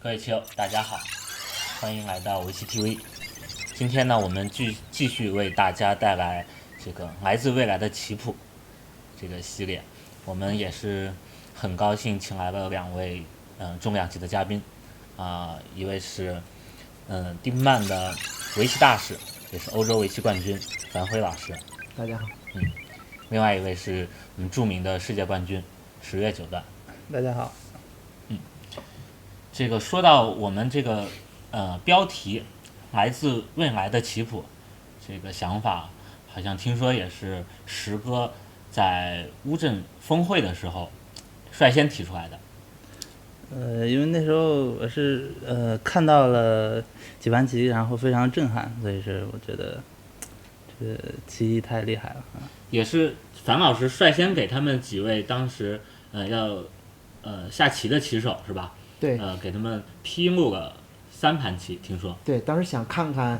各位棋友，大家好，欢迎来到围棋 TV。今天呢，我们继续为大家带来这个来自未来的棋谱这个系列。我们也是很高兴请来了两位重量级的嘉宾一位是丁曼的围棋大使，也是欧洲围棋冠军樊辉老师。大家好。另外一位是我们著名的世界冠军10月9段。大家好。这个说到我们这个标题来自未来的棋谱，这个想法好像听说也是石哥在乌镇峰会的时候率先提出来的。因为那时候我是看到了几盘棋，然后非常震撼，所以是我觉得这个棋艺太厉害了。也是樊老师率先给他们几位当时要下棋的棋手是吧？对，给他们批录了3盘棋，听说。对，当时想看看，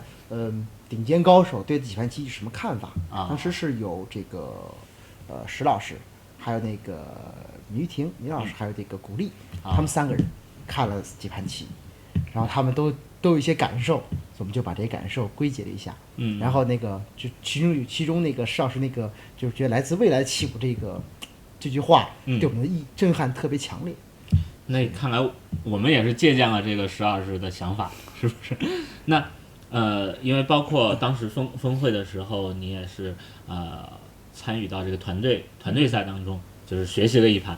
顶尖高手对这几盘棋有什么看法。当时是有这个，石老师，还有那个米玉婷米老师，还有这个古力，他们3个人看了几盘棋，然后他们都有一些感受，我们就把这些感受归结了一下。然后那个就其中那个石老师那个就是觉得来自未来棋谱这句话，对我们的震撼特别强烈。那看来我们也是借鉴了这个石老师的想法，是不是？那因为包括当时峰会的时候，你也是参与到这个团队赛当中，就是学习了一盘，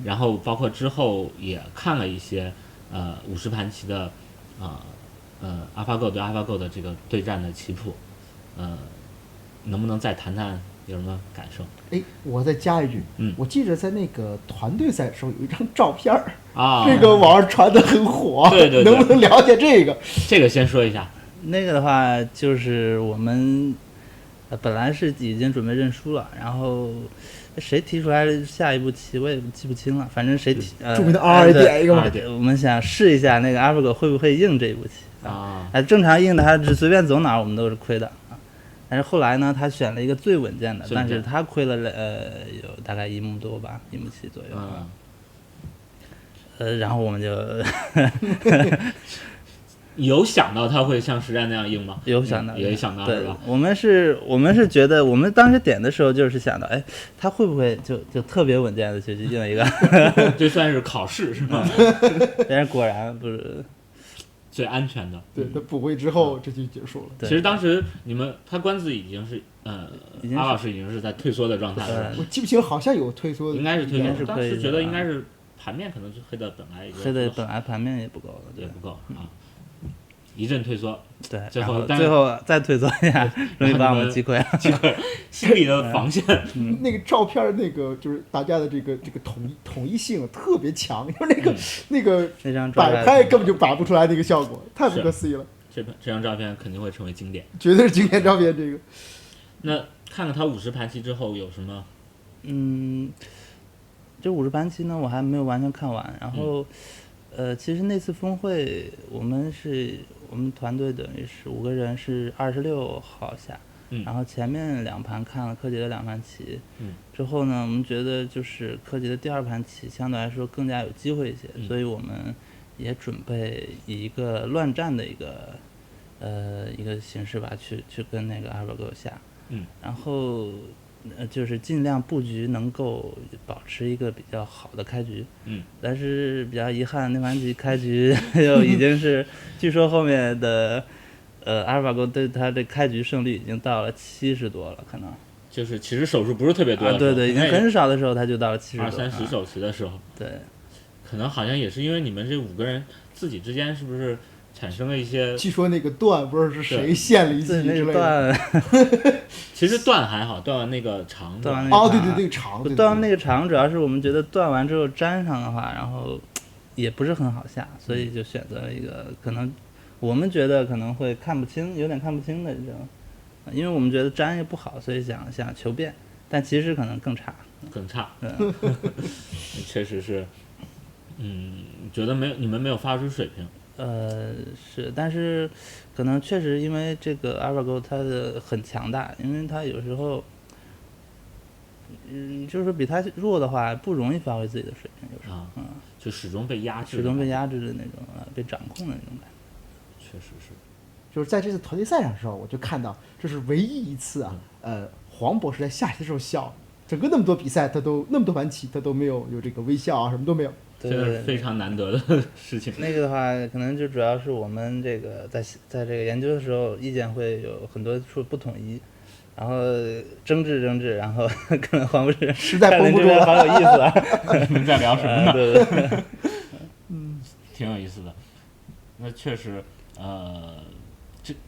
然后包括之后也看了一些50盘棋的AlphaGo 对 AlphaGo 的这个对战的棋谱，能不能再谈谈有什么感受？我再加一句，我记得在那个团队赛的时候有一张照片这个网上传得很火，对，能不能了解这个？这个先说一下。那个的话就是我们本来是已经准备认输了，然后谁提出来下一步棋我也记不清了，反正谁提著名的2点一个嘛，我们想试一下那个 AlphaGo 会不会应这一步棋正常应的他只随便走哪儿我们都是亏的但是后来呢，他选了一个最稳健的，但是他亏了有大概1目多吧，1目7左右。然后我们就有想到他会像实战那样应吗？有想到，也想到是吧？我们是觉得，我们当时点的时候就是想到，他会不会就特别稳健的去应一个？这算是考试是吧？但是果然不是。最安全的。对，他补回之后这就结束了。其实当时他官司已经是阿老师已经是在退缩的状态了。我记不清，好像有退缩的，应该是退缩。是当时觉得应该是盘面可能是黑的本来盘面也不够了，对，不够一阵退缩，对，最后再退缩一下，终于把我们击溃了，心理的防线。那个照片那个就是大家的这个统一性特别强，就是那个摆拍根本就摆不出来那个效果，太不可思议了。这张照片肯定会成为经典，绝对是经典照片。这个，那看了他50盘棋之后有什么？这50盘棋呢，我还没有完全看完。然后，其实那次峰会我们团队等于是5个人是26号下，然后前面2盘看了柯洁的2盘棋，之后呢，我们觉得就是柯洁的第2盘棋相对来说更加有机会一些，所以我们也准备以一个乱战的一个形式吧，去跟那个AlphaGo下，然后就是尽量布局能够保持一个比较好的开局，但是比较遗憾那盘棋开局又已经是据说后面的AlphaGo 对他的开局胜率已经到了70多了，可能就是其实手数不是特别多的时候，对，已经很少的时候他就到了70多，20-30手棋的时候，对，可能好像也是因为你们这5个人自己之间是不是产生了一些？据说那个段不知道是谁献了一棋之类的。其实段还好，断完那个长。对，长。断完那个长，主要是我们觉得断完之后粘上的话，然后也不是很好下，所以就选择了一个可能我们觉得可能会有点看不清的这种，因为我们觉得粘也不好，所以想求变，但其实可能更差。确实是，觉得你们没有发出水平。是，但是可能确实因为这个 AlphaGo 它的很强大，因为它有时候就是说比他弱的话，不容易发挥自己的水平，就是就始终被压制，始终被压制的那种被掌控的那种感觉。确实是，就是在这次团队赛上的时候，我就看到这是唯一一次黄博士在下棋的时候笑，整个那么多比赛他都那么多盘棋他都没有这个微笑什么都没有。这是非常难得的事情。那个的话，可能就主要是我们这个在这个研究的时候，意见会有很多处不统一，然后争执，然后可能黄博士实在绷不住了，好有意思啊！你们在聊什么呢？对，挺有意思的。那确实，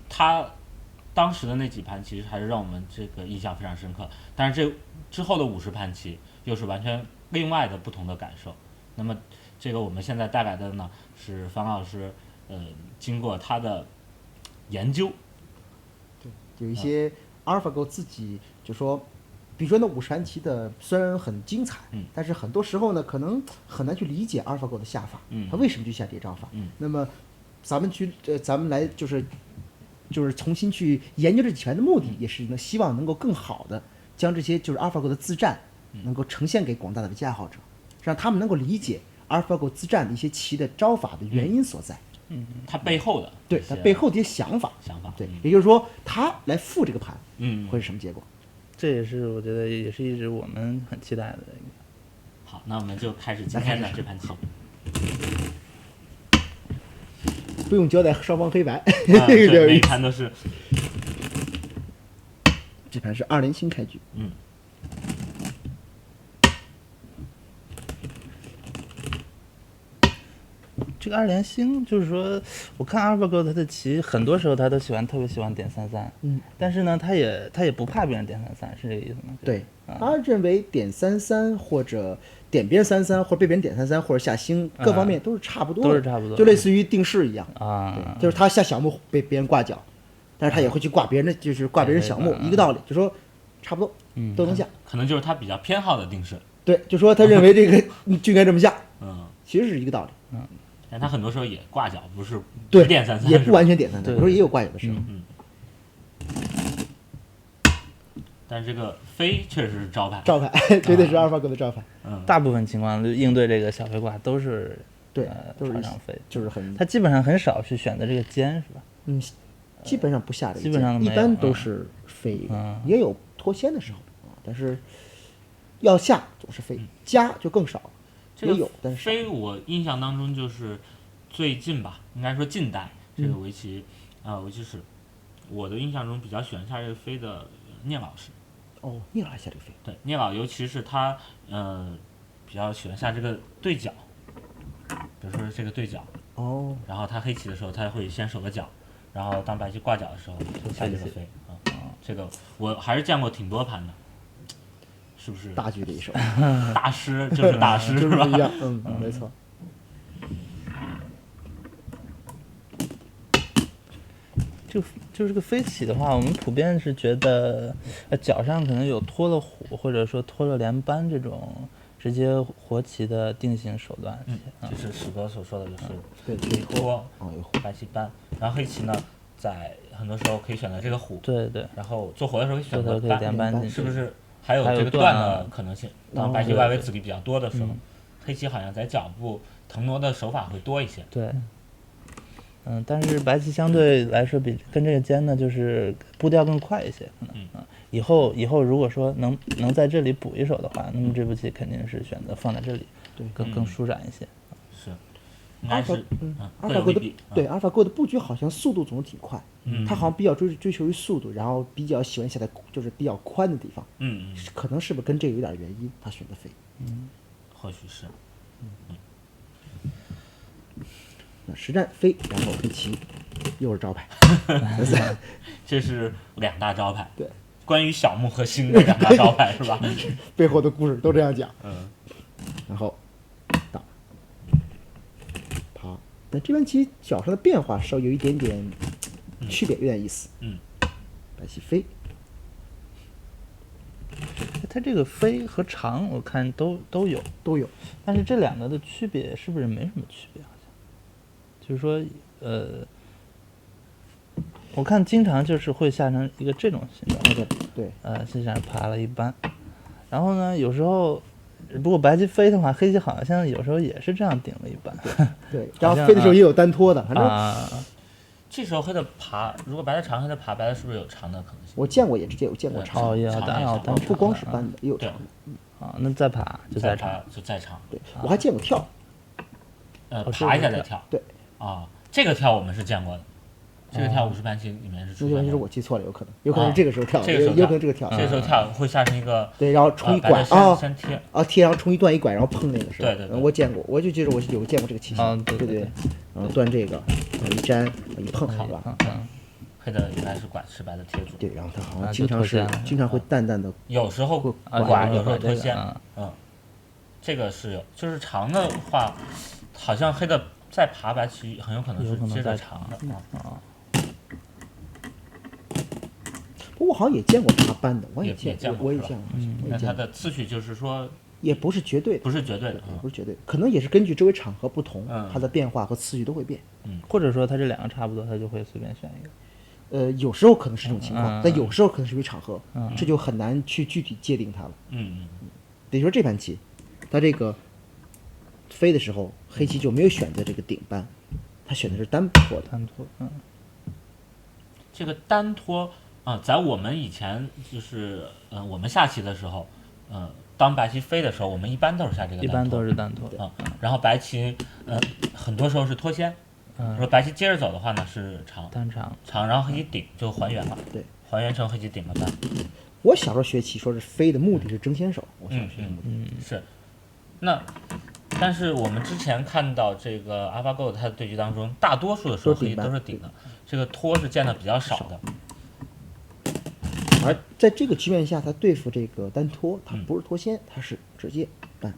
他当时的那几盘其实还是让我们这个印象非常深刻。但是这之后的50盘棋又是完全另外的不同的感受。那么这个我们现在带来的呢是方老师经过他的研究，对，有一些 AlphaGo 自己就说，比如说那50盘棋的虽然很精彩，但是很多时候呢可能很难去理解 AlphaGo 的下法，他为什么去下这招法，那么咱们来就是重新去研究这几盘的目的，也是希望能够更好的将这些就是 AlphaGo 的自战能够呈现给广大的围棋爱好者，让他们能够理解 AlphaGo 自战的一些棋的招法的原因所在，它背后的对它背后的一些想法，对，也就是说他来复这个盘，会是什么结果？这也是我觉得也是一直我们很期待的一个。好，那我们就开始今天的这盘棋。不用交代双方黑白，每一盘都是。这盘是2连星开局。这个2连星就是说，我看 AlphaGo 他的棋，很多时候他都特别喜欢点33，但是呢，他也不怕别人点33，是这个意思吗？对，他认为点33或者点别人33，或者被别人点33，或者下星，各方面都是差不多，都是差不多，就类似于定式一样啊，就是他下小目被别人挂角，但是他也会去挂别人的，就是挂别人小目，一个道理，就说差不多，都能下，可能就是他比较偏好的定式。对，就说他认为这个就应该这么下，其实是一个道理，但他很多时候也挂角，不是对点33，也不完全点33，有时候也有挂角的时候。但是这个飞确实是招牌，绝对是AlphaGo的招牌。大部分情况就应对这个小飞挂都是对，都是朝上飞，就是很，他基本上很少去选择这个尖，是吧？基本上不下这个尖，基本上一般都是飞，也有脱先的时候，但是要下总是飞，加就更少。也有，但是飞我印象当中就是最近吧，应该说近代这个围棋围棋史，我的印象中比较喜欢下这个飞的聂老师。哦，聂老师下这个飞。对，聂老尤其是他比较喜欢下这个对角，比如说这个对角。哦。然后他黑棋的时候，他会先守个角，然后当白棋挂角的时候下这个飞这个我还是见过挺多盘的。是不是大局的一手？大师就是大师，是吧？一样，没错。就是这个飞起的话，我们普遍是觉得，角上可能有脱了虎，或者说脱了连扳这种直接活棋的定型手段。就是史哥所说的，就是对脱白棋扳，然后黑棋呢，在很多时候可以选择这个虎，对，然后做活的时候可以选择连扳进去，是不是？还有这个断的可能性，当白棋外围子力比较多的时候，黑棋好像在脚步腾挪的手法会多一些。对，但是白棋相对来说比跟这个尖呢，就是步调更快一些，可能以后如果说能在这里补一手的话，那么这步棋肯定是选择放在这里，对，更舒展一些。是。AlphaGo 的布局好像速度总是挺快，他好像比较追求于速度，然后比较喜欢下在就是比较宽的地方，可能是不是跟这个有点原因，他选择飞，或许是，那实战飞，然后黑棋，又是招牌，这是2大招牌，对，关于小目和星的2大招牌是吧？背后的故事都这样讲，然后。但这盘棋角上的变化稍有一点点区别，有点意思。白棋飞，它这个飞和长我看都有，但是这两个的区别是不是没什么区别？好像就是说，我看经常就是会下成一个这种形状，对，实际上爬了一般，然后呢，有时候如果白棋飞的话，黑棋好像有时候也是这样顶了一半。对，然后飞的时候也有单拖的，反正这时候黑的爬，如果白的长，黑的爬，白的是不是有长的可能性？我见过，也有见过长，也有单，不光是单的，也有长的。那再爬就再长，就再长。对，我还见过跳，爬一下再跳。对，这个跳我们是见过的。这个跳50盘棋里面是出现的。那就是我记错了，有可能是这个时候跳，这个时候有可能这个跳，这个时候跳会下成一个对，然后冲一拐先贴贴，然后冲一段一拐，然后碰那个是吧？对，我见过，我就记得我有见过这个棋形，对，断这个，一粘一碰，好吧？黑的原来是拐，是白的贴住。对，然后他好像经常会淡淡的，有时候拐，有时候脱先，这个是有，就是长的话，好像黑的再爬白棋很有可能是接着长的我好像也见过爬扳的，我也见过，那它的次序就是说，也不是绝对的，不是绝对的，不是绝对，可能也是根据周围场合不同，它的变化和次序都会变。或者说它这两个差不多，它就会随便选一个。有时候可能是这种情况，但有时候可能是因为场合，这就很难去具体界定它了。比如说这盘棋，它这个飞的时候，黑棋就没有选择这个顶扳，他选的是单拖的。这个单拖。在我们以前就是我们下棋的时候，当白棋飞的时候，我们一般都是下这个单拖，一般都是单拖然后白棋很多时候是脱先，说白棋接着走的话呢是单长，然后黑棋顶就还原了，对，还原成黑棋顶了单。我小时候学棋说是飞的目的是争先手，我小时候学的目的是，那但是我们之前看到这个 AlphaGo 它的对局当中，大多数的时候黑棋都是顶的，这个拖是见的比较少的。而在这个局面下，他对付这个单拖，他不是脱先，他是直接扳。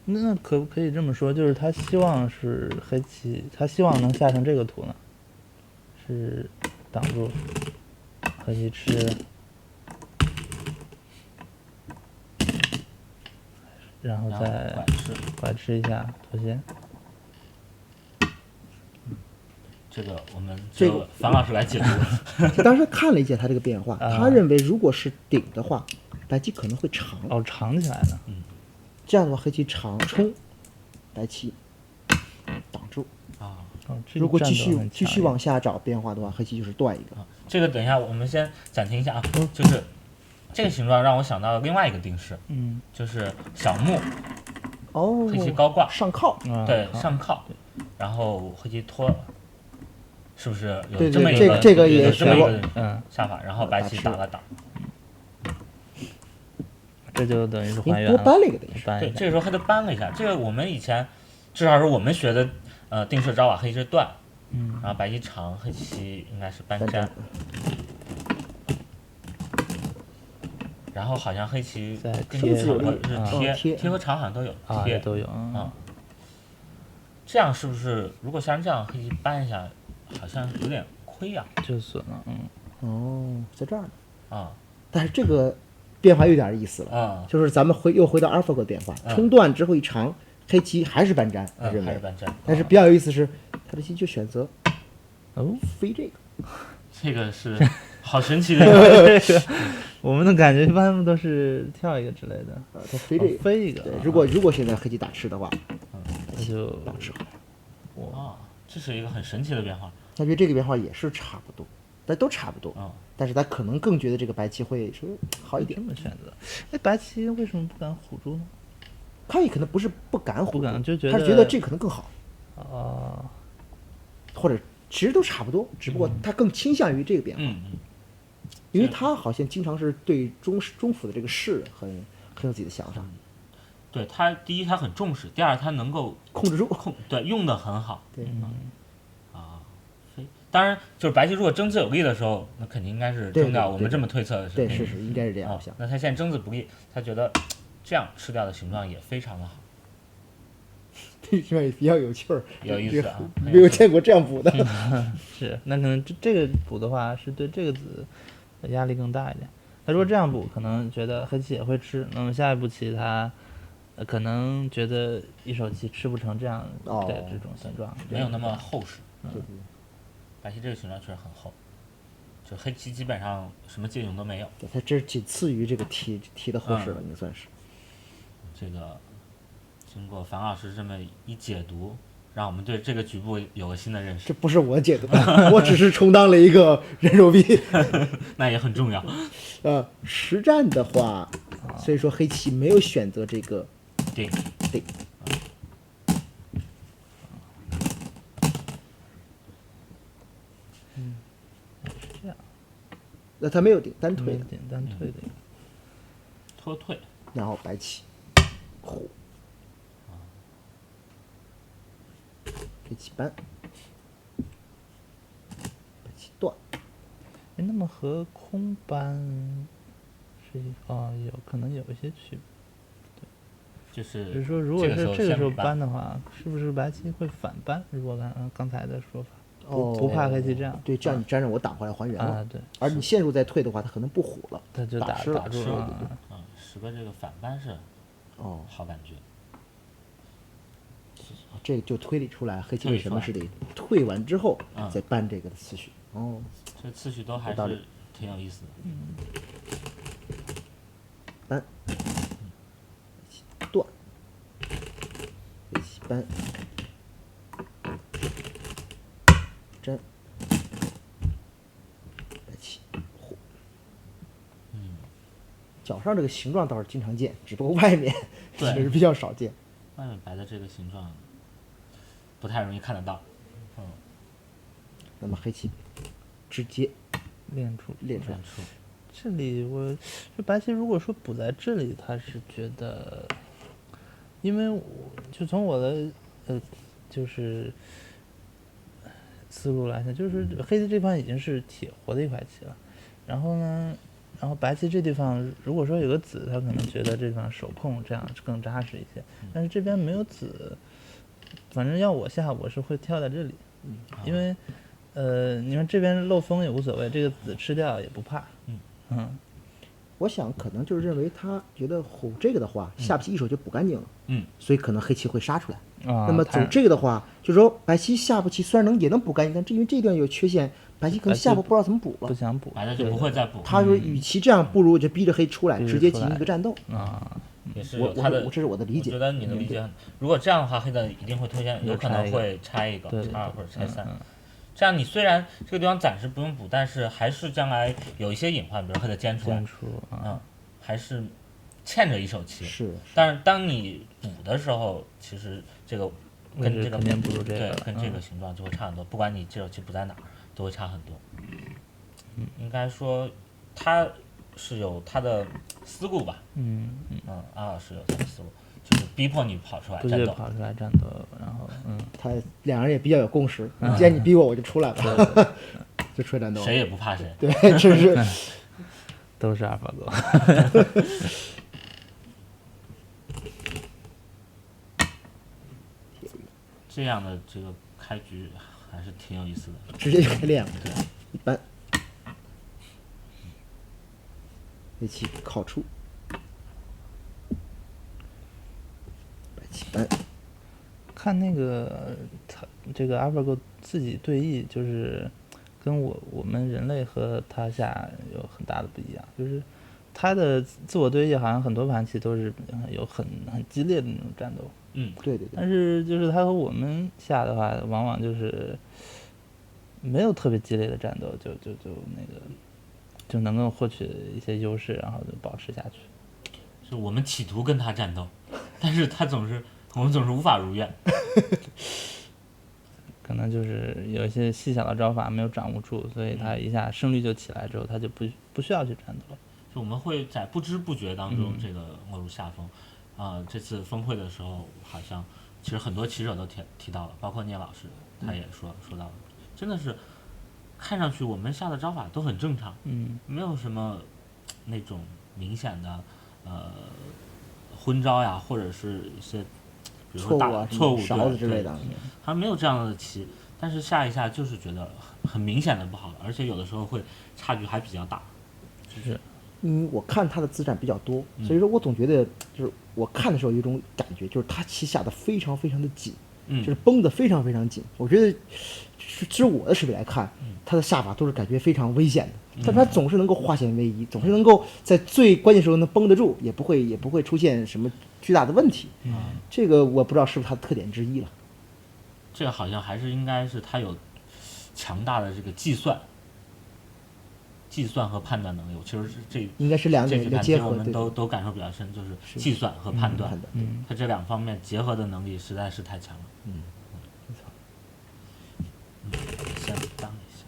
那可不可以这么说，就是他希望是黑棋，他希望能下成这个图呢？是挡住黑棋吃，然后再拐吃一下脱先。这个我们樊老师来解读。当时看了一下他这个变化，他认为如果是顶的话，白棋可能会长。长起来的。这样的话，黑棋长冲，白棋挡住。如果继续往下找变化的话，黑棋就是断一个。这个等一下，我们先暂停一下啊。就是这个形状让我想到了另外一个定式，就是小目。黑棋高挂上靠。对，上靠，然后黑棋拖。是不是有这么一个这个也这么一个下法？然后白棋打了挡，这就等于是还原了。多扳了一个等于是。对，这个时候黑的扳了一下。这个我们以前至少是我们学的定式招法，黑棋是断，然后白棋长，黑棋应该是扳粘，然后好像黑棋跟你场合是贴和长好像都有，贴都有这样是不是如果像这样黑棋扳一下？好像有点亏呀，就损了。在这儿呢。但是这个变化有点意思了就是咱们又回到 AlphaGo 的变化，冲断之后一长，黑棋还是扳粘，还是扳粘。但是比较有意思是，他的棋就选择飞这个，这个是好神奇的。我们的感觉一般都是跳一个之类的，他飞这个，飞一个。对，如果现在黑棋打吃的话，他就打吃回来。这是一个很神奇的变化。他觉得这个变化也是差不多，但都差不多。但是他可能更觉得这个白棋会说好一点。这么选择，白棋为什么不敢虎住呢？他也可能不是不敢虎，就觉得他是觉得这可能更好。或者其实都差不多，只不过他更倾向于这个变化。因为他好像经常是对中府的这个士很有自己的想法。对他，第一他很重视，第二他能够控制住，对，用的很好。对。当然，就是白棋如果争子有利的时候，那肯定应该是争掉。我们这么推测的是。对，是，应该是这样想。那他现在争子不利，他觉得这样吃掉的形状也非常的好。这形状也比较有趣儿，有意思啊！没有见过这样补的。是，那可能这个补的话，是对这个子的压力更大一点。他如果这样补，可能觉得黑棋也会吃，那么下一步棋他可能觉得一手棋吃不成这样的这种形状，没有那么厚实。白棋这个形状确实很厚，这黑棋基本上什么借用都没有。对，它这仅次于这个题的后世了，应该算是。这个经过樊老师这么一解读，让我们对这个局部有个新的认识。这不是我解读的，我只是充当了一个人肉币。那也很重要。实战的话，所以说黑棋没有选择这个定。这样。那他没有定，单推的，单推的。脱退。然后白棋，虎，黑棋搬，白棋断。哎，那么和空搬是有可能有一些区别。就是比如说，如果是这个时候搬搬的话，是不是白棋会反搬？如果按刚才的说法，哦，不怕黑棋这样。对，这样你粘着我打回来还原了。啊，对。而你陷入再退的话，它可能不虎了，它就打住了。10个这个反搬是，好感觉。这个就推理出来黑棋为什么是得退完之后再搬这个的次序。这次序都还是挺有意思的。搬，断，黑棋搬，粘，白棋虎。角上这个形状倒是经常见，只不过外面其实比较少见。外面白的这个形状不太容易看得到。那么黑棋直接练出。这里这白棋如果说补在这里，他是觉得，因为就从我的就是思路来看，就是黑棋这方已经是铁活的一块棋了，然后白棋这地方如果说有个子，他可能觉得这地方手控这样更扎实一些，但是这边没有子，反正要我下我是会跳在这里，因为你看这边漏风也无所谓，这个子吃掉也不怕。我想可能就是认为他觉得虎这个的话，下棋一手就补干净了，所以可能黑棋会杀出来。那么走这个的话，就是说白棋下步棋虽然也能补干净，但因为这段有缺陷，白棋可能下步不知道怎么补了，不想补，白的就不会再补。他说与其这样，不如就逼着黑出来，直接进行一个战斗。也是有他的，这是我的理解。我觉得你的理解，如果这样的话，黑的一定会推荐，有可能会拆一个，拆2或者拆3。这样你虽然这个地方暂时不用补，但是还是将来有一些隐患，比如黑的尖出来，还是欠着一手棋。是。但是当你补的时候，其实这个跟这个肯定不如这个，对，跟这个形状就会差很多。不管你这手棋补在哪儿，都会差很多。应该说他是有他的思路吧。安老师有他的思路，就是逼迫你跑出来战斗，然后他两人也比较有共识。既然你逼我就出来了，就出来战斗，谁也不怕谁。对，这是都是阿尔法狗。这样的这个开局还是挺有意思的，直接就开练了。对，一般。黑棋靠出，白棋搬。看那个他这个 AlphaGo 自己对弈，就是跟我们人类和他下有很大的不一样，就是他的自我对弈好像很多盘棋都是有很激烈的那种战斗。对。但是就是他和我们下的话，往往就是没有特别激烈的战斗，就那个就能够获取一些优势，然后就保持下去。是我们企图跟他战斗，但是我们总是无法如愿。可能就是有一些细小的招法没有掌握住，所以他一下胜率就起来之后，他就不需要去战斗了。就我们会在不知不觉当中这个落入下风。这次峰会的时候，好像其实很多棋手都提到了，包括聂老师，他也说到了，真的是看上去我们下的招法都很正常，没有什么那种明显的昏招呀，或者是一些比如说错误勺子之类的，还没有这样的棋，但是下一下就是觉得很明显的不好，而且有的时候会差距还比较大。就是我看他的子战比较多，所以说我总觉得就是我看的时候有一种感觉，就是他棋下的非常非常的紧，就是绷得非常非常紧。我觉得，其实我的视频来看，他的下法都是感觉非常危险的，但他总是能够化险为夷，总是能够在最关键时候能绷得住，也不会出现什么巨大的问题。这个我不知道是不是他的特点之一了。这个好像还是应该是他有强大的这个计算和判断能力。其实这应该是两个的结合，我们都感受比较深，就是计算和判断。他这两方面结合的能力实在是太强了。没错。先当一下，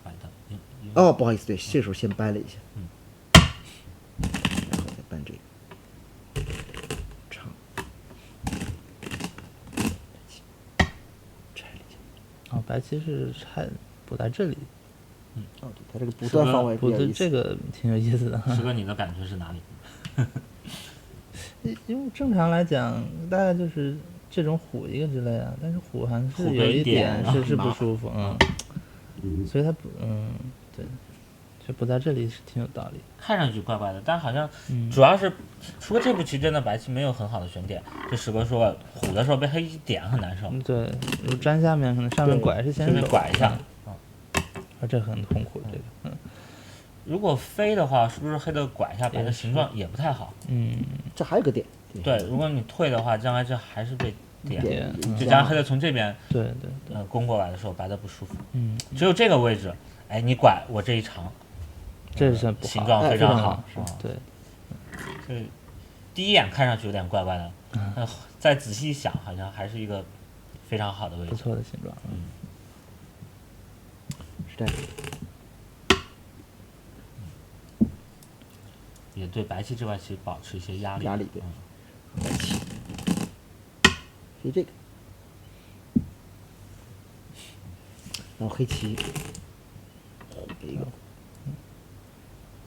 摆的。哦，不好意思，对，这时候先掰了一下，然后再搬这个长，拆了一下。哦，白棋是补在这里。对，它这个补断方位比较有意思。这个挺有意思的。师哥，你的感觉是哪里？因为正常来讲，大概就是这种虎一个之类啊，但是虎还是有一点是不舒服，所以它对，就不在这里是挺有道理。看上去怪怪的，但好像主要是除了这步棋，真的白棋没有很好的选点。就师哥说虎的时候被黑棋点很难受。对，如粘下面可能上面拐是先手，拐一下，这很痛苦。这个，如果飞的话，是不是黑的拐一下，白的形状也不太好？这还有个点。对，如果你退的话，将来这还是被点，就将来黑的从这边对攻过来的时候，白的不舒服。只有这个位置，哎，你拐我这一长，这是不好，形状非常好。对，这第一眼看上去有点怪怪的，再仔细想，好像还是一个非常好的位置，不错的形状。是这样。也对白棋这块棋保持一些压力。对。白棋，飞这个，然后黑棋，虎这个，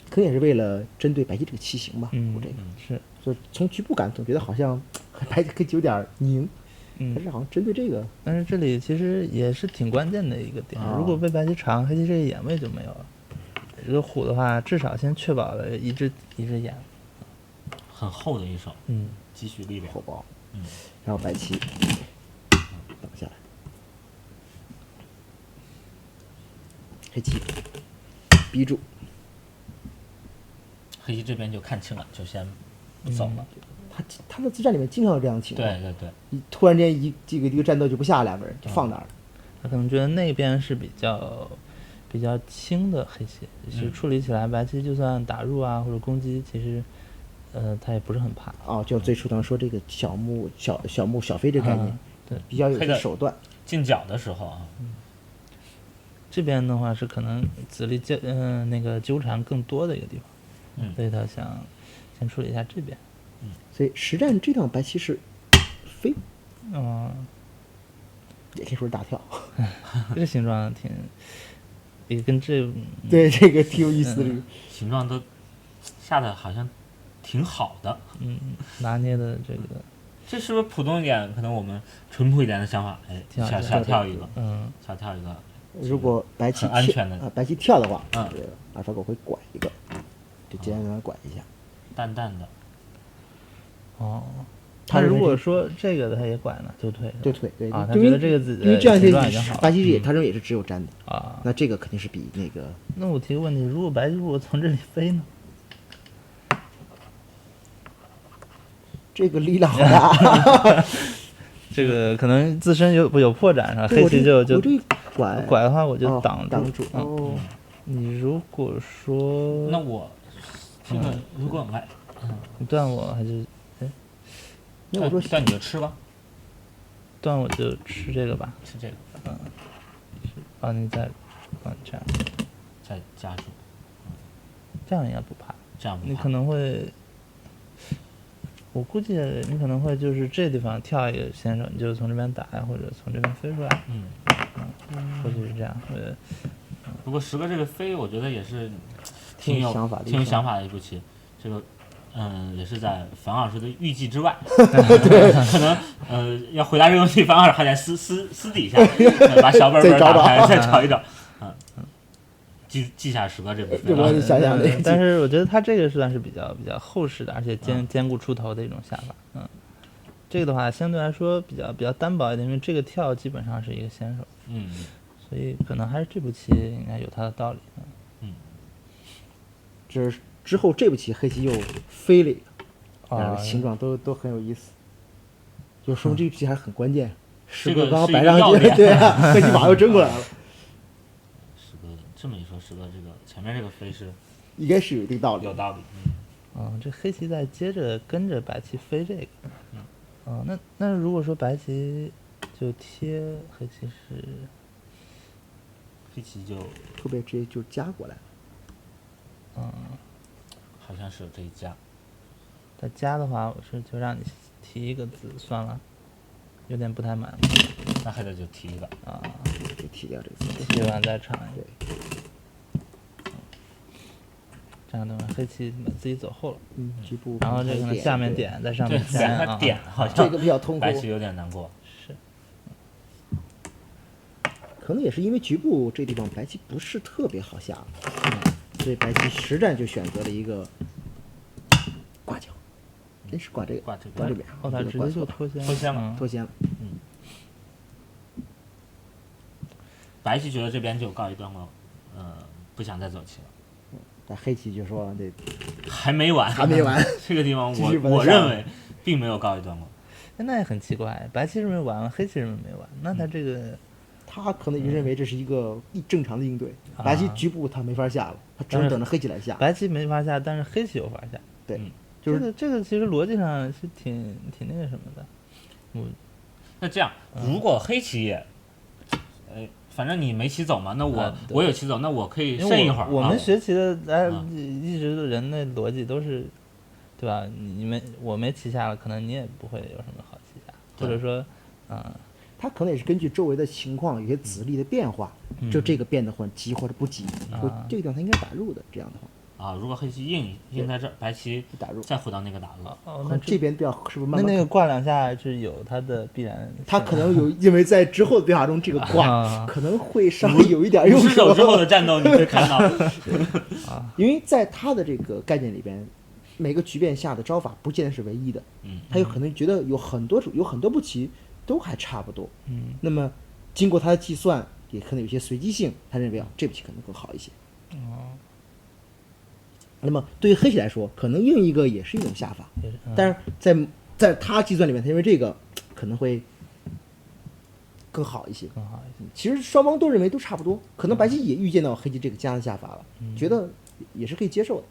可能也是为了针对白棋这个棋形吧。虎这个是，所以从局部感总觉得好像白棋有点拧，但是好像针对这个。但是这里其实也是挺关键的一个点，如果被白棋长，黑棋这个眼位就没有了。这个虎的话，至少先确保了一只眼，很厚的一手，积蓄力量，厚薄，然后白棋挡下来，黑棋逼住，黑棋这边就看清了，就先不走了。他的自战里面经常有这样的情况，对，你突然间一个战斗就不下，两个人就放那儿了。他可能觉得那边是比较轻的黑棋，其实处理起来白棋就算打入啊或者攻击，其实他也不是很怕。就最初咱们说这个小目小飞这个概念，对，比较有些手段。进角的时候啊，这边的话是可能子力那个纠缠更多的一个地方，所以他想先处理一下这边。所以实战这趟白棋是飞，也可以说是大跳。这个形状也跟对这个挺有意思的，这个形状都下的好像挺好的。拿捏的这个，这是不是普通一点？可能我们淳朴一点的想法，小跳一个，小跳一个。如果白棋安全的白棋跳的话，阿尔法狗会拐一个，就简单拐一下，淡淡的。他如果说这个的他也拐呢，就退。对，他觉得这个因为这样白棋他认为也是只有粘的那这个肯定是比那个。那我提个问题，如果白棋如果从这里飞呢？这个力量好大，这个可能自身有破绽上，黑棋就我这拐的话我就挡住。你如果说那我这个如果你断我还是那我说断你就吃吧，断我就吃这个吧，吃这个，你再这样，再加住，这样应该不怕，这样不怕。你可能会，我估计你可能会就是这地方跳一个先手，你就从这边打呀，或者从这边飞出来，或许是这样。不过石哥这个飞，我觉得也是挺有想法的一步棋，这个。也是在樊老师的预计之外，可能要回答这个问题，樊老师还得私底下把小本本打开再找一找，记下石哥这部分。我想想但是我觉得他这个算是比较厚实的，而且兼顾出头的一种下法。这个的话相对来说比较单薄一点，因为这个跳基本上是一个先手，所以可能还是这步棋应该有它的道理。这之后这步棋黑棋又飞了一个，两个形状都很有意思，就说明这步棋还是很关键。这个刚刚摆上去，对啊，黑棋马又争过来了。石哥这么一说，石哥这个前面这个飞是应该是有一定道理，有道理。这黑棋再接着跟着白棋飞这个，那如果说白棋就贴黑棋是，黑棋就会不会直接就夹过来了？好像是这一夹。他夹的话，我是就让你提一个子算了，有点不太满。那还得就提一个就提掉这个子，提完再长一个。对。这样的话，黑棋自己走后了。局部。然后这个下面点在上面点它点好像这个比较痛苦，白棋有点难过。是。可能也是因为局部这地方白棋不是特别好下，所以白棋实战就选择了一个挂角，真是挂这个，挂这边。他直接就脱先了，脱先了。白棋觉得这边就告一段落，不想再走棋了。但黑棋就说这还没完，这个地方我认为并没有告一段落。那也很奇怪，白棋认为完了，黑棋认为没完，那他这个他可能也认为这是一个正常的应对。白棋局部他没法下了，他只能等着黑棋来下。白棋没法下，但是黑棋有法下。对，就是这个其实逻辑上是挺那个什么的。那这样，如果黑棋也，反正你没棋走嘛，那我有棋走，那我可以剩一会儿。我们学棋的一直的人的逻辑都是，对吧？我没棋下了，可能你也不会有什么好棋下，或者说，他可能也是根据周围的情况，有些子力的变化，就这个变得或急或者不急，这个地方他应该打入的。这样的话。如果黑棋硬在这儿，白棋打入，再回到那个打入。那这边是不是慢慢？那个挂两下是有它的必然。他可能有，因为在之后的变化中，这个挂可能会稍微有一点用手。手之后的战斗，你会看到。因为在他的这个概念里边，每个局变下的招法不见得是唯一的。他有可能觉得有很多步棋都还差不多。那么经过他的计算，也可能有些随机性，他认为这步棋可能更好一些。那么对于黑棋来说，可能硬一个也是一种下法，但是在他计算里面，他认为这个可能会更好一些。其实双方都认为都差不多，可能白棋也预见到黑棋这个夹的下法了，觉得也是可以接受的。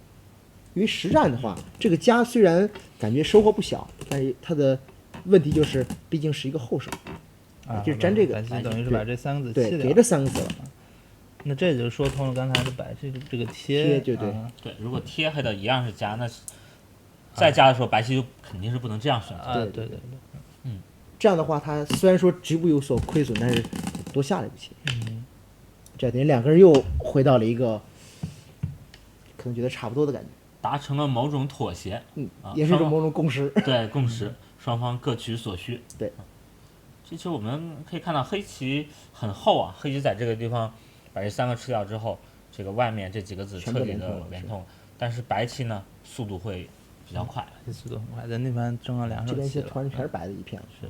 因为实战的话，这个夹虽然感觉收获不小，但是它的问题就是毕竟是一个后手，就是粘这个，等于是把这三个子对给这三个子了。那这就说通了刚才的白这个贴，对，如果贴黑的一样是夹，那再夹的时候白棋就肯定是不能这样选择。对，这样的话，他虽然说局部有所亏损，但是多下了一步棋。这等于两个人又回到了一个可能觉得差不多的感觉，达成了某种妥协。也是一种某种共识。对，共识，双方各取所需。对，这期我们可以看到黑棋很厚啊，黑棋在这个地方把这三个吃掉之后，这个外面这几个子彻底的连通，但是白棋呢速度会比较快，速度很快，在那边争了2手棋了，这边全是白的一片。是，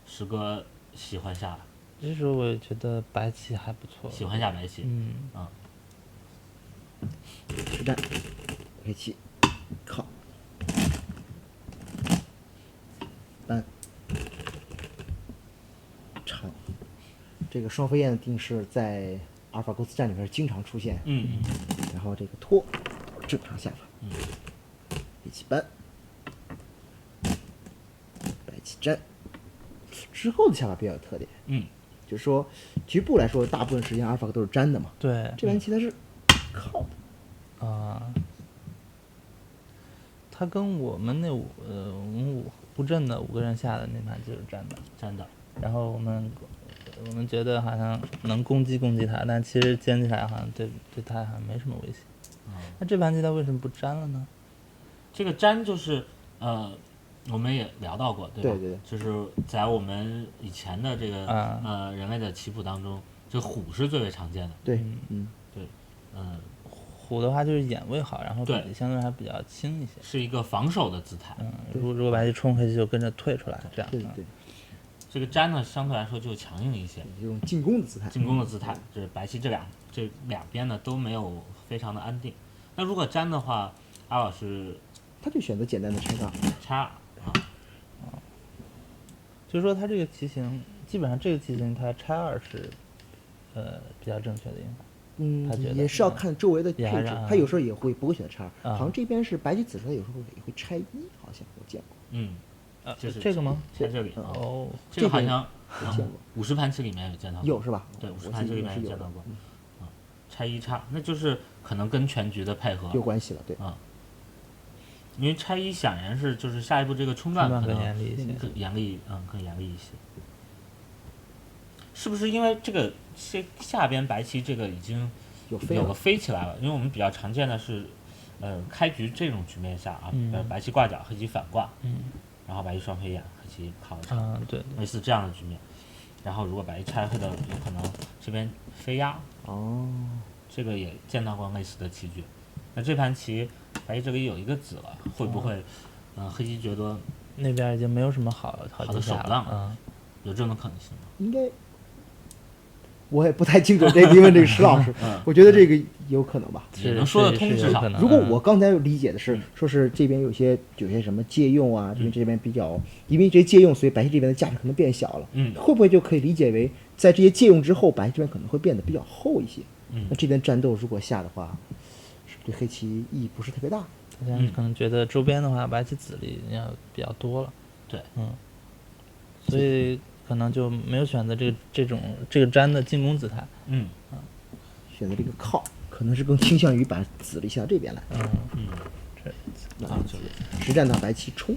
石哥喜欢下，这时候我也觉得白棋还不错，喜欢下白棋。实战，黑棋靠搬长，这个双飞燕的定式在阿尔法狗斯战里面经常出现。然后这个拖正常下法。黑棋搬，白棋粘，之后的下法比较有特点。就是说局部来说，大部分时间阿尔法狗都是粘的嘛。对，这盘棋它是靠的。他跟我们那我们布阵的5个人下的那盘就是粘的，然后我们觉得好像能攻击他，但其实尖起来好像对他好像没什么威胁。那这盘棋他为什么不粘了呢？这个粘就是我们也聊到过，对吧？对，就是在我们以前的这个人类的棋谱当中，这个虎是最为常见的。对，虎的话就是眼位好，然后比例相对还比较轻一些，是一个防守的姿态。如果白棋冲，黑棋就跟着退出来，这样。对对。这个粘呢，相对来说就强硬一些，这种进攻的姿态。进攻的姿态，就是白棋这两边呢都没有非常的安定。那如果粘的话，阿老师他就选择简单的拆杠。拆二就是说他这个棋形，基本上这个棋形他拆二是比较正确的应该。也是要看周围的配置，他有时候也会不会选择拆二，好像这边是白棋子时候有时候也会拆一，好像我见过。就是这个吗？在这里哦，这个好像50盘棋里面有见到过，有是吧？对，50盘棋里面有见到过。拆一叉，那就是可能跟全局的配合有关系了，对。因为拆一显然是就是下一步这个冲断可能更严厉一些，更严厉一些。是不是因为这个下边白棋这个已经有个飞起来了？因为我们比较常见的是，开局这种局面下啊，白棋挂角，黑棋反挂，然后白棋双飞眼，黑棋靠着，对，类似这样的局面。然后如果白棋拆黑的，有可能这边飞压，这个也见到过类似的棋局。那这盘棋白棋这里有一个子了，会不会，黑棋觉得那边已经没有什么好的手段了？有这种可能性吗？应该。我也不太清楚这个，因为这个石老师，我觉得这个有可能吧，也能说得通，至少。如果我刚才理解的是，说是这边有些什么借用啊，因为这边比较，因为这些借用，所以白棋这边的价值可能变小了。会不会就可以理解为，在这些借用之后，白棋这边可能会变得比较厚一些？那这边战斗如果下的话，是不是对黑棋意义不是特别大？大家可能觉得周边的话，白棋子力要比较多了。对，所以。可能就没有选择这个粘的进攻姿态，选择这个靠，可能是更倾向于把子力向这边来，实战到白棋冲，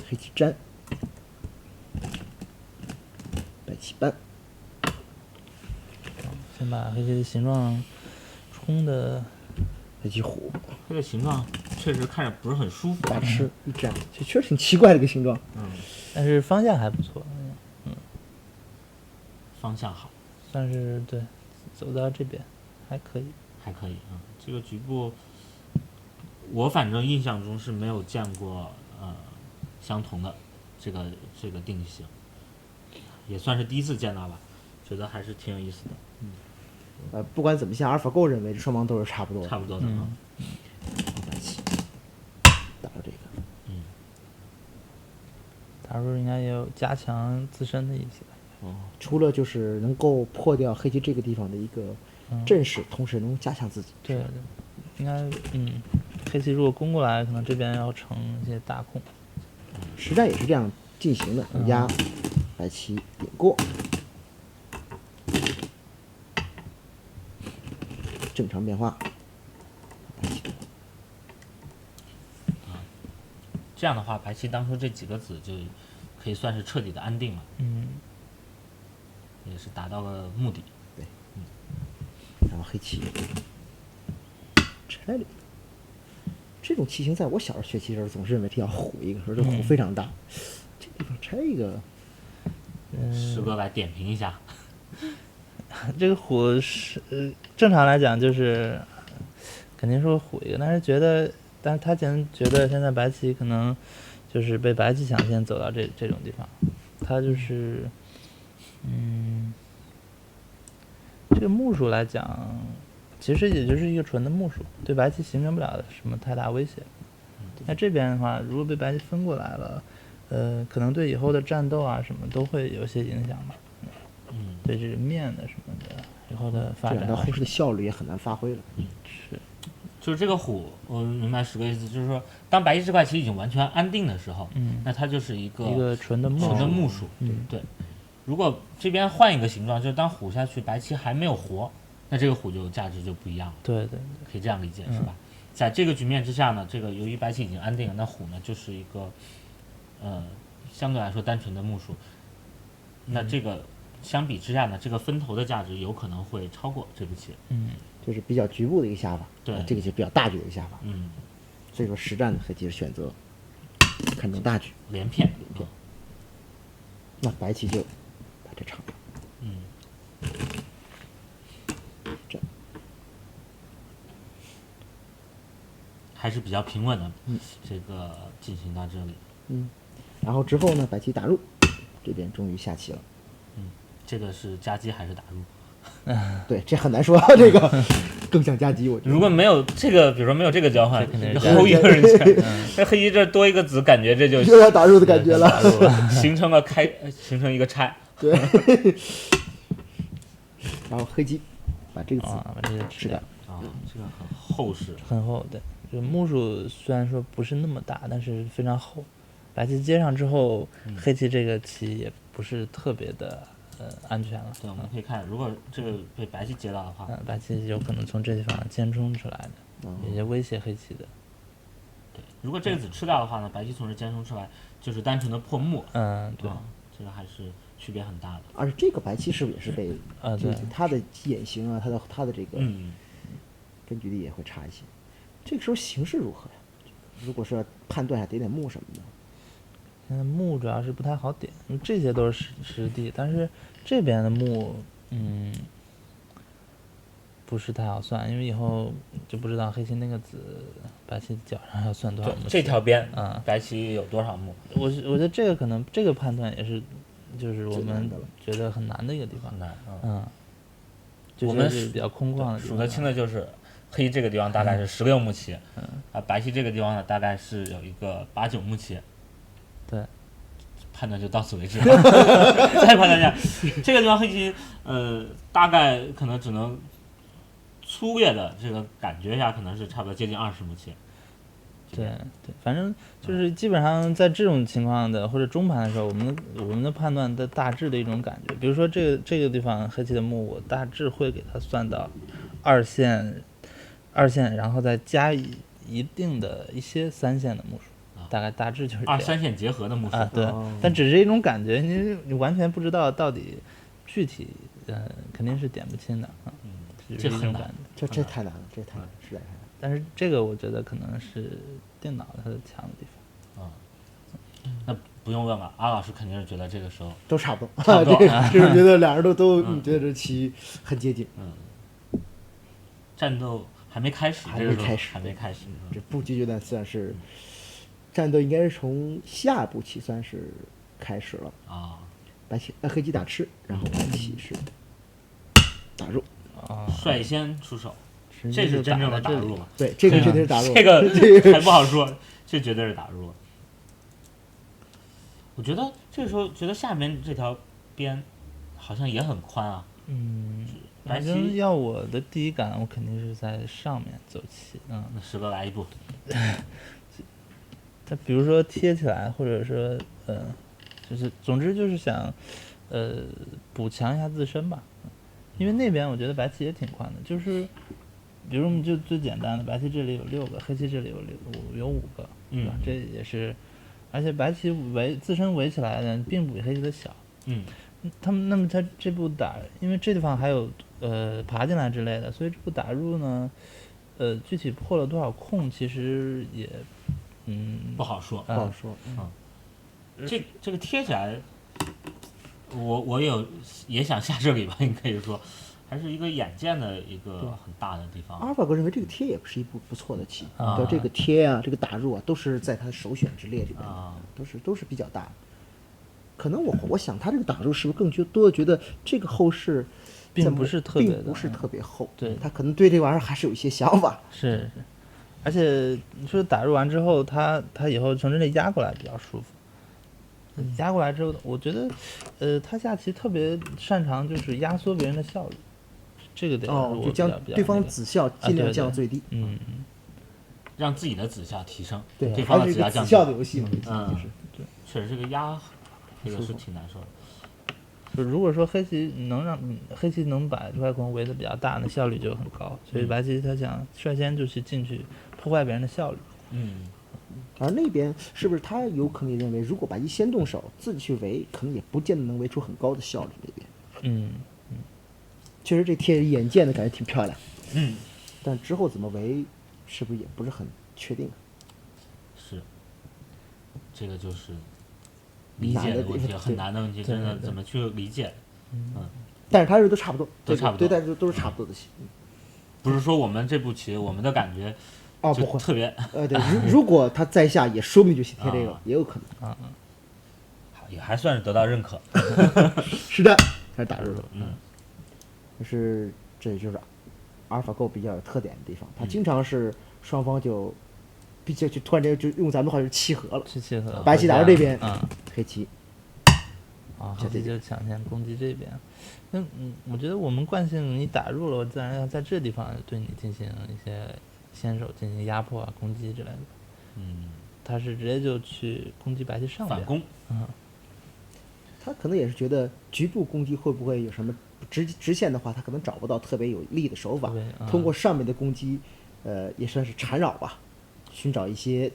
黑棋粘，白棋扳，先把黑棋的形状冲的，黑棋虎，这个形状确实看着不是很舒服，大吃一粘，确实挺奇怪的一个形状，但是方向还不错，方向好，算是对，走到这边还可以，这个局部，我反正印象中是没有见过相同的这个定型，也算是第一次见到吧，觉得还是挺有意思的。不管怎么像，阿尔法狗认为双方都是差不多的，白棋打到这个。打入应该也有加强自身的意思。除了就是能够破掉黑棋这个地方的一个阵势，同时能加强自己。对，应该黑棋如果攻过来，可能这边要成一些大空。实战也是这样进行的，压白棋顶过，正常变化。这样的话，白棋当初这几个子就可以算是彻底的安定了，也是达到了目的。对，然后黑棋拆了一个，这种棋形在我小时候学棋的时候，总是认为它要虎一个，说这虎非常大，这地方拆一个，师哥来点评一下。这个虎是正常来讲就是肯定说虎一个，但是他觉得现在白棋可能就是被白棋抢先走到这种地方，他就是这个目数来讲，其实也就是一个纯的目数，对白棋形成不了什么太大威胁。那这边的话，如果被白棋分过来了，可能对以后的战斗啊什么都会有些影响吧。对这个面的什么的以后的发展，那后世的效率也很难发挥了。是。就是这个虎，我明白10个意思，就是说，当白棋这块棋已经完全安定的时候，那它就是一个纯的目数。对。如果这边换一个形状，就是当虎下去，白棋还没有活，那这个虎就价值就不一样了。对，可以这样理解，是吧？在这个局面之下呢，这个由于白棋已经安定了，那虎呢就是一个，相对来说单纯的目数。那这个相比之下呢，这个分头的价值有可能会超过这步棋。就是比较局部的一个下法，对，这个就比较大局的一个下法。所以说实战的黑棋是选择看重大局，连片。那白棋就把这长了。这还是比较平稳的，这个进行到这里。然后之后呢，白棋打入，这边终于下棋了。这个是夹击还是打入？对，这很难说，这个更像夹击。我觉得如果没有这个，比如说没有这个交换，后一个人那黑棋这多一个子，感觉这就有点打入的感觉了，形成一个拆。对。然后黑棋把这个子吃掉。这个很厚实，很厚。对，这目数虽然说不是那么大，但是非常厚。白棋接上之后，黑棋这个棋也不是特别的安全了。对，我们可以看，如果这个被白棋接到的话，白棋有可能从这地方尖冲出来的，也威胁黑棋的。对，如果这个子吃掉的话呢，白棋从这尖冲出来就是单纯的破目。对，这个还是区别很大的。而且这个白棋是不是也是被对它的眼型啊，它的这个根据地也会差一些。这个时候形势如何呀？如果是要判断一下点目什么的。现在目主要是不太好点，因为这些都是实地，但是这边的目，不是太好算，因为以后就不知道黑棋那个子，白棋脚上要算多少目。这条边，白棋有多少目？我觉得这个可能这个判断也是，就是我们觉得很难的一个地方。我们是比较空旷的地方。数得清的就是黑这个地方大概是16目棋，白棋这个地方呢大概是有一个8、9目棋。对，判断就到此为止了。再判断一下，这个地方黑棋，大概可能只能粗略的这个感觉一下，可能是差不多接近20目棋。对，反正就是基本上在这种情况的或者中盘的时候，我们的判断的大致的一种感觉，比如说这个地方黑棋的目，我大致会给它算到2线，然后再加一定的一些3线的目数。大致就是2、3线结合的目数对，但只是一种感觉，你完全不知道到底具体，肯定是点不清的这很难，这太难了，实在太难。但是这个我觉得可能是电脑它的强的地方。那不用问了，阿老师肯定是觉得这个时候都差不多，就是觉得俩人都你觉得这棋很接近。战斗还没开始，还没开始，这布局阶段算是。战斗应该是从下步棋算是开始了白棋黑棋打吃，然后白棋是打入率先出手，这是真正的打入了。对，这个绝对是打入，这个还不好说，这绝对是打入了。我觉得这个时候觉得下面这条边好像也很宽啊。白棋要我的第一感，我肯定是在上面走棋。那石哥来一步。他比如说贴起来，或者说就是总之就是想补强一下自身吧，因为那边我觉得白棋也挺宽的，就是比如我们就最简单的，白棋这里有6个，黑棋这里有5个，对吧？这也是，而且白棋自身围起来的并不比黑棋的小，那么他这步打，因为这地方还有爬进来之类的，所以这步打入呢，具体破了多少空，其实也。不好说，这个贴起来，我也想下这里吧，你可以说，还是一个眼见的一个很大的地方。阿尔法哥认为这个贴也不是一步不错的棋，这个贴啊，这个打入啊，都是在他首选之列里面都是比较大的。可能我想他这个打入是不是更多的觉得这个后势并不是特别厚，对，他可能对这玩意儿还是有一些想法。是。而且你说打入完之后，他以后从这里压过来比较舒服。压过来之后，我觉得，他下棋特别擅长就是压缩别人的效率，这个得就将对方子效尽量降到最低，让自己的子效提升，对方的子效降低。子效的游戏嘛，对，确实这个压，这个是挺难受的。就如果说黑棋能把这块空围得比较大，那效率就很高。所以白棋他想率先就去进去破坏别人的效率。而那边是不是他有可能认为，如果白棋先动手，自己去围，可能也不见得能围出很高的效率那边。确实这贴眼见的感觉挺漂亮。但之后怎么围，是不是也不是很确定？是，这个就是。理解的问题很难的问题，真的怎么去理解？但是他这都差不多，都差不多，对，都是差不多的棋。不是说我们这步棋，我们的感觉哦，不会，特别对，如果他在下，也说不定就贴这个，也有可能好，也还算是得到认可。是的，还是打入了，就是这就是阿尔法狗比较有特点的地方，它经常是双方就，毕竟就突然间就用咱们的话就是契合了，契合，白棋打到这边，黑棋，黑棋就抢先攻击这边。我觉得我们惯性，你打入了，我自然要在这地方对你进行一些先手进行压迫啊、攻击之类的。他是直接就去攻击白棋上边反攻。他可能也是觉得局部攻击会不会有什么直线的话，他可能找不到特别有利的手法，通过上面的攻击，也算是缠绕吧，寻找一些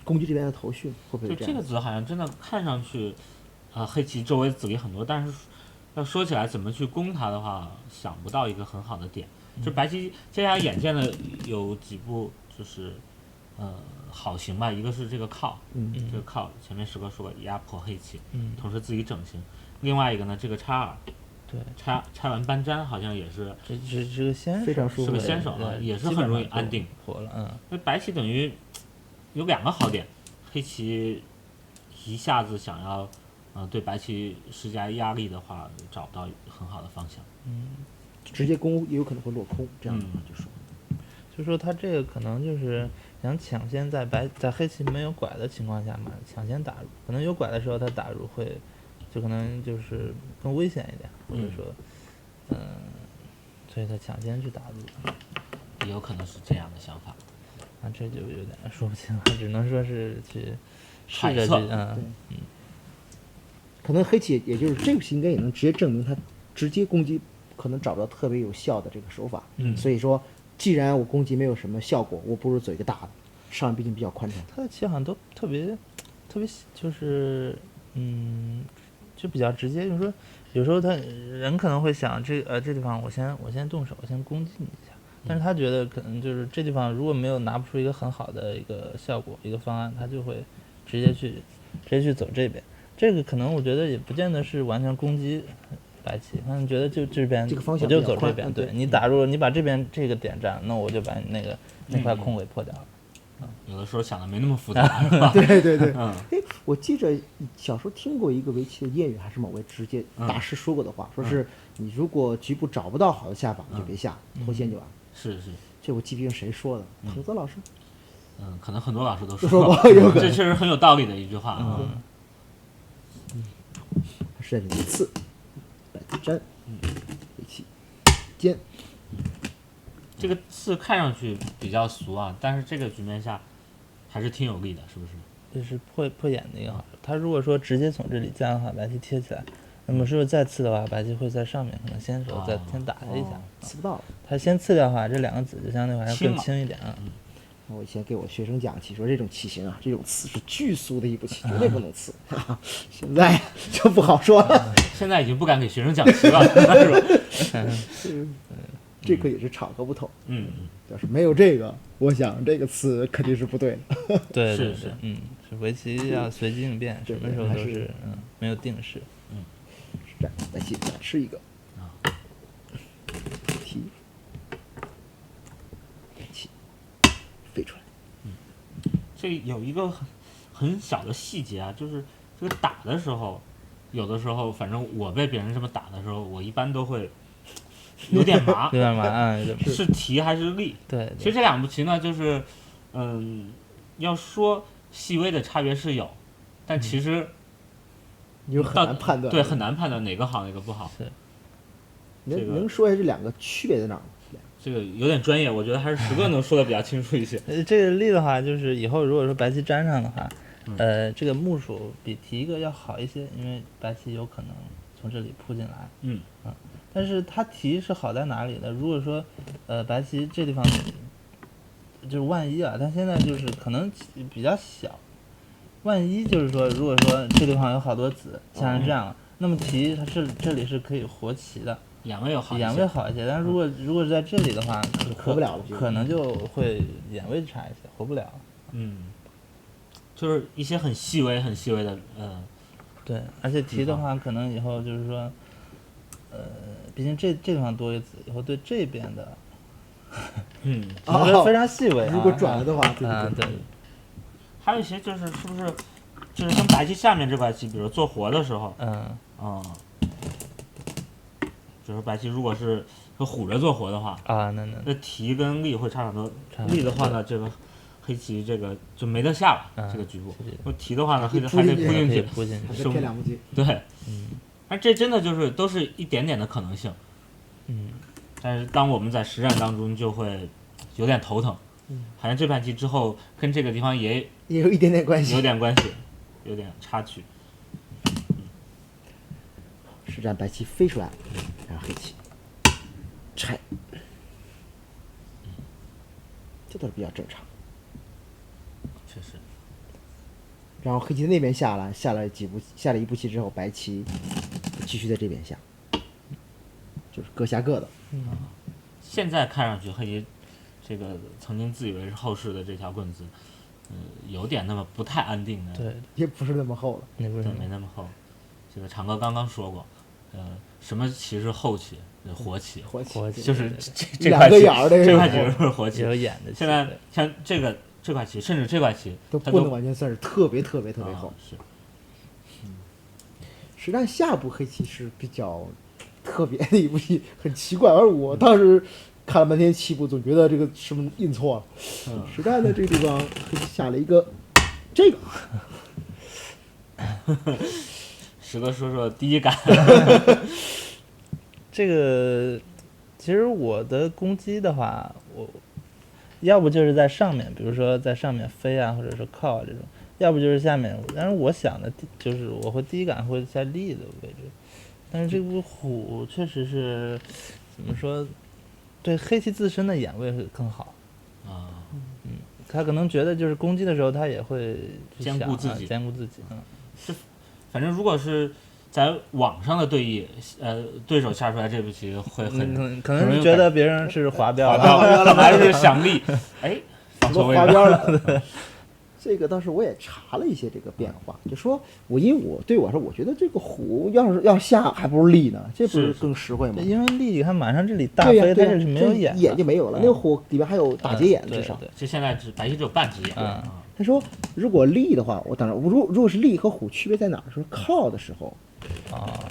攻击这边的头绪，会不会就这个子好像真的看上去，黑棋周围子力很多，但是要说起来怎么去攻它的话，想不到一个很好的点。就白棋接下来眼见的有几步就是好行吧，一个是这个靠，这个靠前面石哥说过压迫黑棋，同时自己整形。另外一个呢，这个插耳，对，拆完搬粘好像也是，这个先手非常舒服，是个先手啊，也是很容易安定。活了，那白棋等于有两个好点，黑棋一下子想要对白棋施加压力的话，找不到很好的方向。直接攻也有可能会落空，这样的话就说他这个可能就是想抢先在黑棋没有拐的情况下嘛，抢先打入，可能有拐的时候他打入会，就可能就是更危险一点，或者说，所以他抢先去打入，也有可能是这样的想法。这就有点说不清了，只能说是去试着去，可能黑棋也就是这个棋应该也能直接证明他直接攻击可能找不到特别有效的这个手法，所以说既然我攻击没有什么效果，我不如走一个大的，上面毕竟比较宽敞。他的棋好像都特别就是就比较直接，就是说有时候他人可能会想这地方我先动手，我先攻击你一下，但是他觉得可能就是这地方如果没有拿不出一个很好的一个效果一个方案，他就会直接去走这边。这个可能我觉得也不见得是完全攻击白棋，他们觉得就这边这个方向我就走这边，对你打入了，你把这边这个点占，那我就把你那块空给破掉了。有的时候想的没那么复杂，是吧？对，我记着小时候听过一个围棋的谚语，还是某位直接大师说过的话，说是你如果局部找不到好的下法，你就别下，脱先就完。是，这我记不清谁说的，彭泽老师。可能很多老师都说过，有可能这确实很有道理的一句话。是你刺，白子粘，围棋尖。这个刺看上去比较俗啊，但是这个局面下还是挺有利的，是不是？这是破眼的一个好处。他如果说直接从这里将的话，白棋贴起来，那么如果再刺的话，白棋会在上面可能先手再先打他一下，刺不到了。他先刺掉的话，这两个子就相对还是更轻一点啊。我以前给我学生讲棋，说这种棋型啊，这种刺是巨俗的一步棋，绝对不能刺。现在就不好说了，现在已经不敢给学生讲棋了，是吧？这个也是场合不同。要是没有这个，我想这个刺肯定是不对的。对，是围棋要随机应变，什么时候都是没有定式。是这样，来棋再吃一个。提。飞出来。这有一个很小的细节啊，就是这个打的时候，有的时候反正我被别人这么打的时候，我一般都会有点麻，有点麻，是提还是力？对，其实这两步棋呢，就是要说细微的差别是有，但其实你就很难判断，对，很难判断哪个好哪个不好。是，能说一下这两个区别在哪儿吗？这个有点专业，我觉得还是石哥能说的比较清楚一些。这个力的话，就是以后如果说白棋粘上的话，这个目数比提一个要好一些，因为白棋有可能从这里扑进来。但是它提是好在哪里呢？如果说白棋这地方就是万一啊，它现在就是可能比较小，万一就是说，如果说这地方有好多子像是这样了，那么提它这里是可以活棋的。眼位好一些，但是如果是在这里的话，活不了了，可能就会眼位差一些，活不了。就是一些很细微的，对，而且提的话，可能以后就是说，毕竟这地方多一子，以后对这边的我觉得非常细微。如果转了的话，对。还有一些就是是不是就是跟白棋下面这块棋，比如做活的时候，就是白棋如果是虎着做活的话那提跟力会差很多。力的话呢，这个黑棋这个就没得下了，这个局部。提的话呢，黑棋还得扑进去，还得骗两步棋。对，但这真的就是都是一点点的可能性。但是当我们在实战当中就会有点头疼。好像这盘棋之后跟这个地方也有一点点关系，有点关系，有点插曲。实战白棋飞出来，然后黑棋拆，这倒是比较正常。确实。然后黑棋在那边下了一步棋之后，白棋继续在这边下，就是各下各的。现在看上去黑棋这个曾经自以为是后世的这条棍子，有点那么不太安定的。对，也不是那么厚了。对，没那么厚。这个长哥刚刚说过，什么棋是后棋？活棋。活棋就是这块棋，这块棋是活棋。有眼的。现在像这块棋，甚至这块棋都不能完全算是特别厚。是。实战下部黑棋是比较特别的一步棋，很奇怪。而我当时看了半天棋谱，总觉得这个是不是印错了？实战的这个地方下了一个这个。石哥说说第一感。这个其实我的攻击的话，我要不就是在上面，比如说在上面飞啊，或者是靠啊这种；要不就是下面。但是我想的就是我会第一感会在力的位置，但是这部虎确实是怎么说？对黑棋自身的眼位会更好他可能觉得就是攻击的时候，他也会兼顾自己。反正如果是在网上的对弈，对手下出来这步棋会可能是觉得别人是滑标了，还是想力，放错位滑标了。这个倒是我也查了一些这个变化，就说因为我说，我觉得这个虎要下还不如立呢，这不是更实惠吗？因为立你看马上这里大飞，它是没有眼就没有了，那个虎里边还有打劫眼，至少。就现在白棋只有半只眼。他说如果立的话，我当然如果是立和虎区别在哪儿？说靠的时候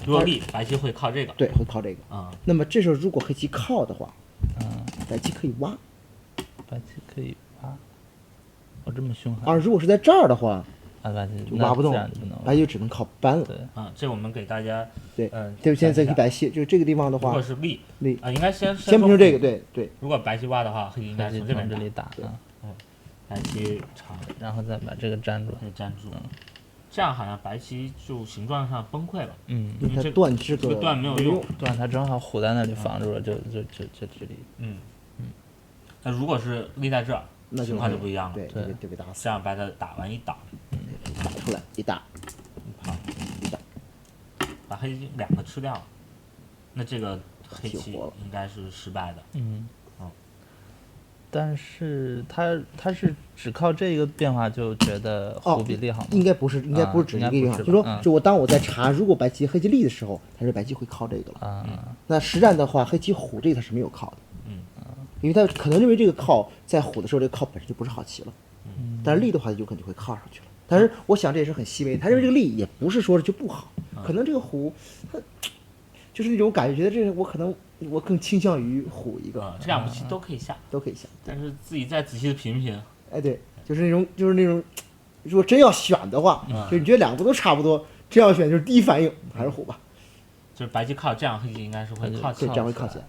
如果立白棋会靠这个，对，会靠这个那么这时候如果黑棋靠的话，白棋可以挖，这么凶悍。而如果是在这儿的话，就挖不动，白棋只能靠搬了。这我们给大家对，现在白棋就这个地方的话，如果是立应该先不是这个，对。如果白棋挖的话，黑棋应该从这里打白棋长，然后再把这个粘住，这样好像白棋就形状上崩溃了。因为它断这个断没有用，断它正好虎在那里防住了，就这里。那如果是立在这儿，情况就不一样了。对，就被打死。这样把它打完一挡，打出来一打，一打，把黑棋两个吃掉了，那这个黑棋应该是失败的。但是他是只靠这个变化就觉得虎比力好吗？应该不是只这个变化。就说当我在查如果白棋黑棋立的时候，他说白棋会靠这个了。那实战的话，黑棋虎这个它是没有靠的。因为他可能认为这个靠在虎的时候，这个靠本身就不是好棋了。但是立的话，有可能就会靠上去了。但是我想这也是很细微，他认为这个立也不是说就不好，可能这个虎它就是那种感觉，觉得这个我更倾向于虎一个。这两步棋都可以下，但是自己再仔细的品一品。对，就是那种，如果真要选的话，就你觉得两个都差不多，真要选就是第一反应还是虎吧。就是白棋靠，这样黑棋应该是会靠起来，这样会靠起来。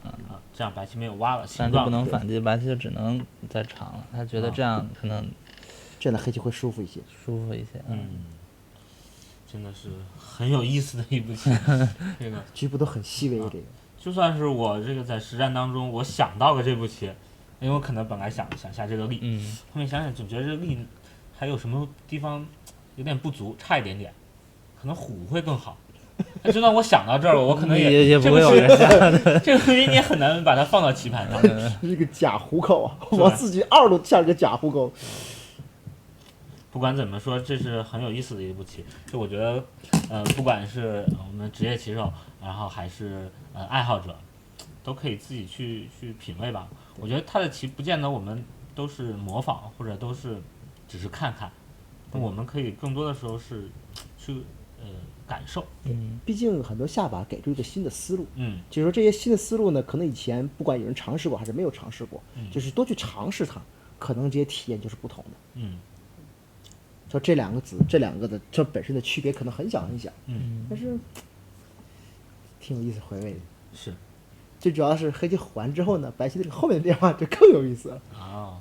这样白棋没有挖了，但是不能反击，白棋就只能再长了。他觉得这样可能，这样的黑棋会舒服一些。真的是很有意思的一步棋。这个局部都很细微，这个就算是我这个在实战当中我想到了这步棋，因为我可能本来想下这个力，后面想想总觉得这个力还有什么地方有点不足，差一点点，可能虎会更好。就算我想到这儿了，我可能也不会有人下的。这个你也很难把它放到棋盘上。是个假虎口啊！我自己二都下了个假虎口。不管怎么说，这是很有意思的一步棋。就我觉得，不管是我们职业棋手，然后还是爱好者，都可以自己去品味吧。我觉得他的棋不见得我们都是模仿，或者都是只是看看，我们可以更多的时候是去感受。毕竟很多下把给出一个新的思路。就是说这些新的思路呢，可能以前不管有人尝试过还是没有尝试过，就是多去尝试它，可能这些体验就是不同的。说这两个的这本身的区别可能很小很小，但是挺有意思回味的。是，最主要是黑棋虎完之后呢，白棋这个后面的变化就更有意思了。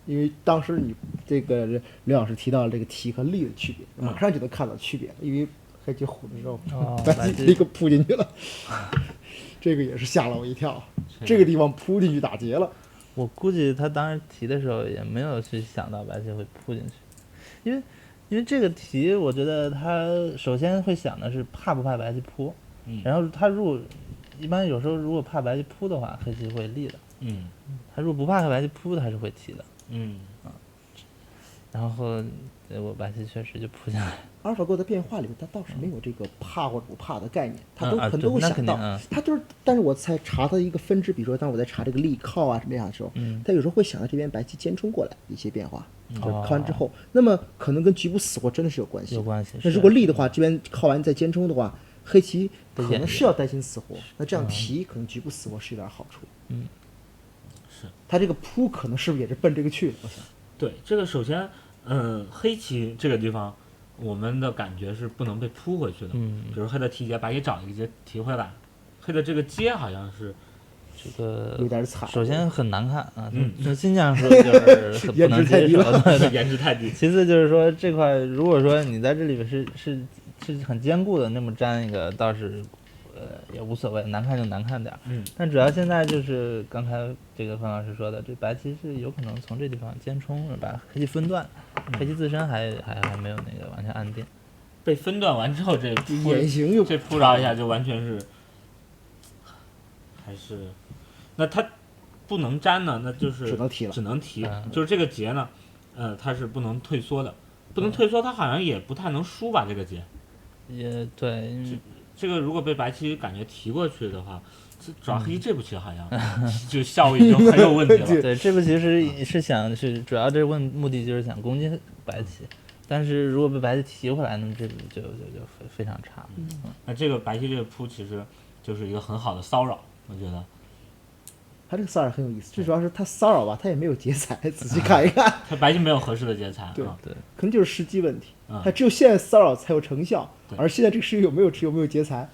因为当时你这个刘老师提到了这个提和立的区别，马上就能看到区别了。因为黑棋虎的时候，白棋立刻扑进去了，这个也是吓了我一跳。这个地方扑进去打劫了。我估计他当时提的时候也没有去想到白棋会扑进去。因为这个题，我觉得他首先会想的是怕不怕白棋扑，然后他一般有时候如果怕白棋扑的话，黑棋会立的，他如果不怕白棋扑，他是会提的，然后结果白棋确实就扑进来。阿尔法狗的变化里面，他倒是没有这个怕或者不怕的概念，他都很多会想到，他就是。但是我在查他的一个分支，比如说当我在查这个立靠啊什么样的时候，他有时候会想到这边白棋尖冲过来一些变化，就是靠完之后，那么可能跟局部死活真的是有关系。有关系。那如果立的话，这边靠完再尖冲的话，黑棋可能是要担心死活，那这样提可能局部死活是有点好处。是。他这个扑可能是不是也是奔这个去的？我想。对，这个首先，黑棋这个地方，我们的感觉是不能被扑回去的。比如黑的提劫，白棋找一个劫提回来，黑的这个接好像是这个有点惨。首先很难看啊，从新疆说就是很不能接受的，颜值太低。其次就是说这块，如果说你在这里边是很坚固的，那么粘一个倒是也无所谓，难看就难看点。但主要现在就是刚才这个范老师说的，这白棋是有可能从这地方尖冲，把黑棋分断，黑棋自身还没有那个完全安定。被分断完之后，这扑绕一下就完全是，还是，那它不能粘呢，那就是只能提，就是这个劫呢，它是不能退缩的，不能退缩，它好像也不太能输吧这个劫。也对。这个如果被白棋感觉提过去的话，主要黑棋这步棋好像就效益就很有问题了。对，这步棋是主要这目的就是想攻击白棋，但是如果被白棋提回来，那么这步就非常差。那这个白棋这个扑其实就是一个很好的骚扰，我觉得。他这个骚扰很有意思，最主要是他骚扰吧，他也没有劫财，仔细看一看，他白棋没有合适的劫财，对，可能就是时机问题。他只有现在骚扰才有成效，而现在这个时机有没有劫财，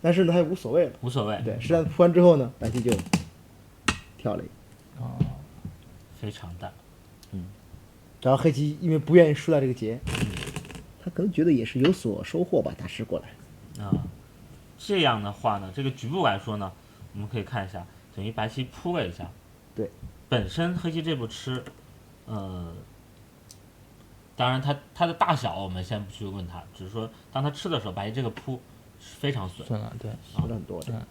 但是呢，他也无所谓了，无所谓。对，实际上扑完之后呢，白棋就跳了一个，非常淡，然后黑棋因为不愿意输掉这个劫，他可能觉得也是有所收获吧，大师过来。这样的话呢，这个局部来说呢，我们可以看一下。等于白棋扑了一下，对，本身黑棋这步吃，当然它的大小我们先不去问它，只是说当它吃的时候，白棋这个扑是非常损了，对，损了很多的，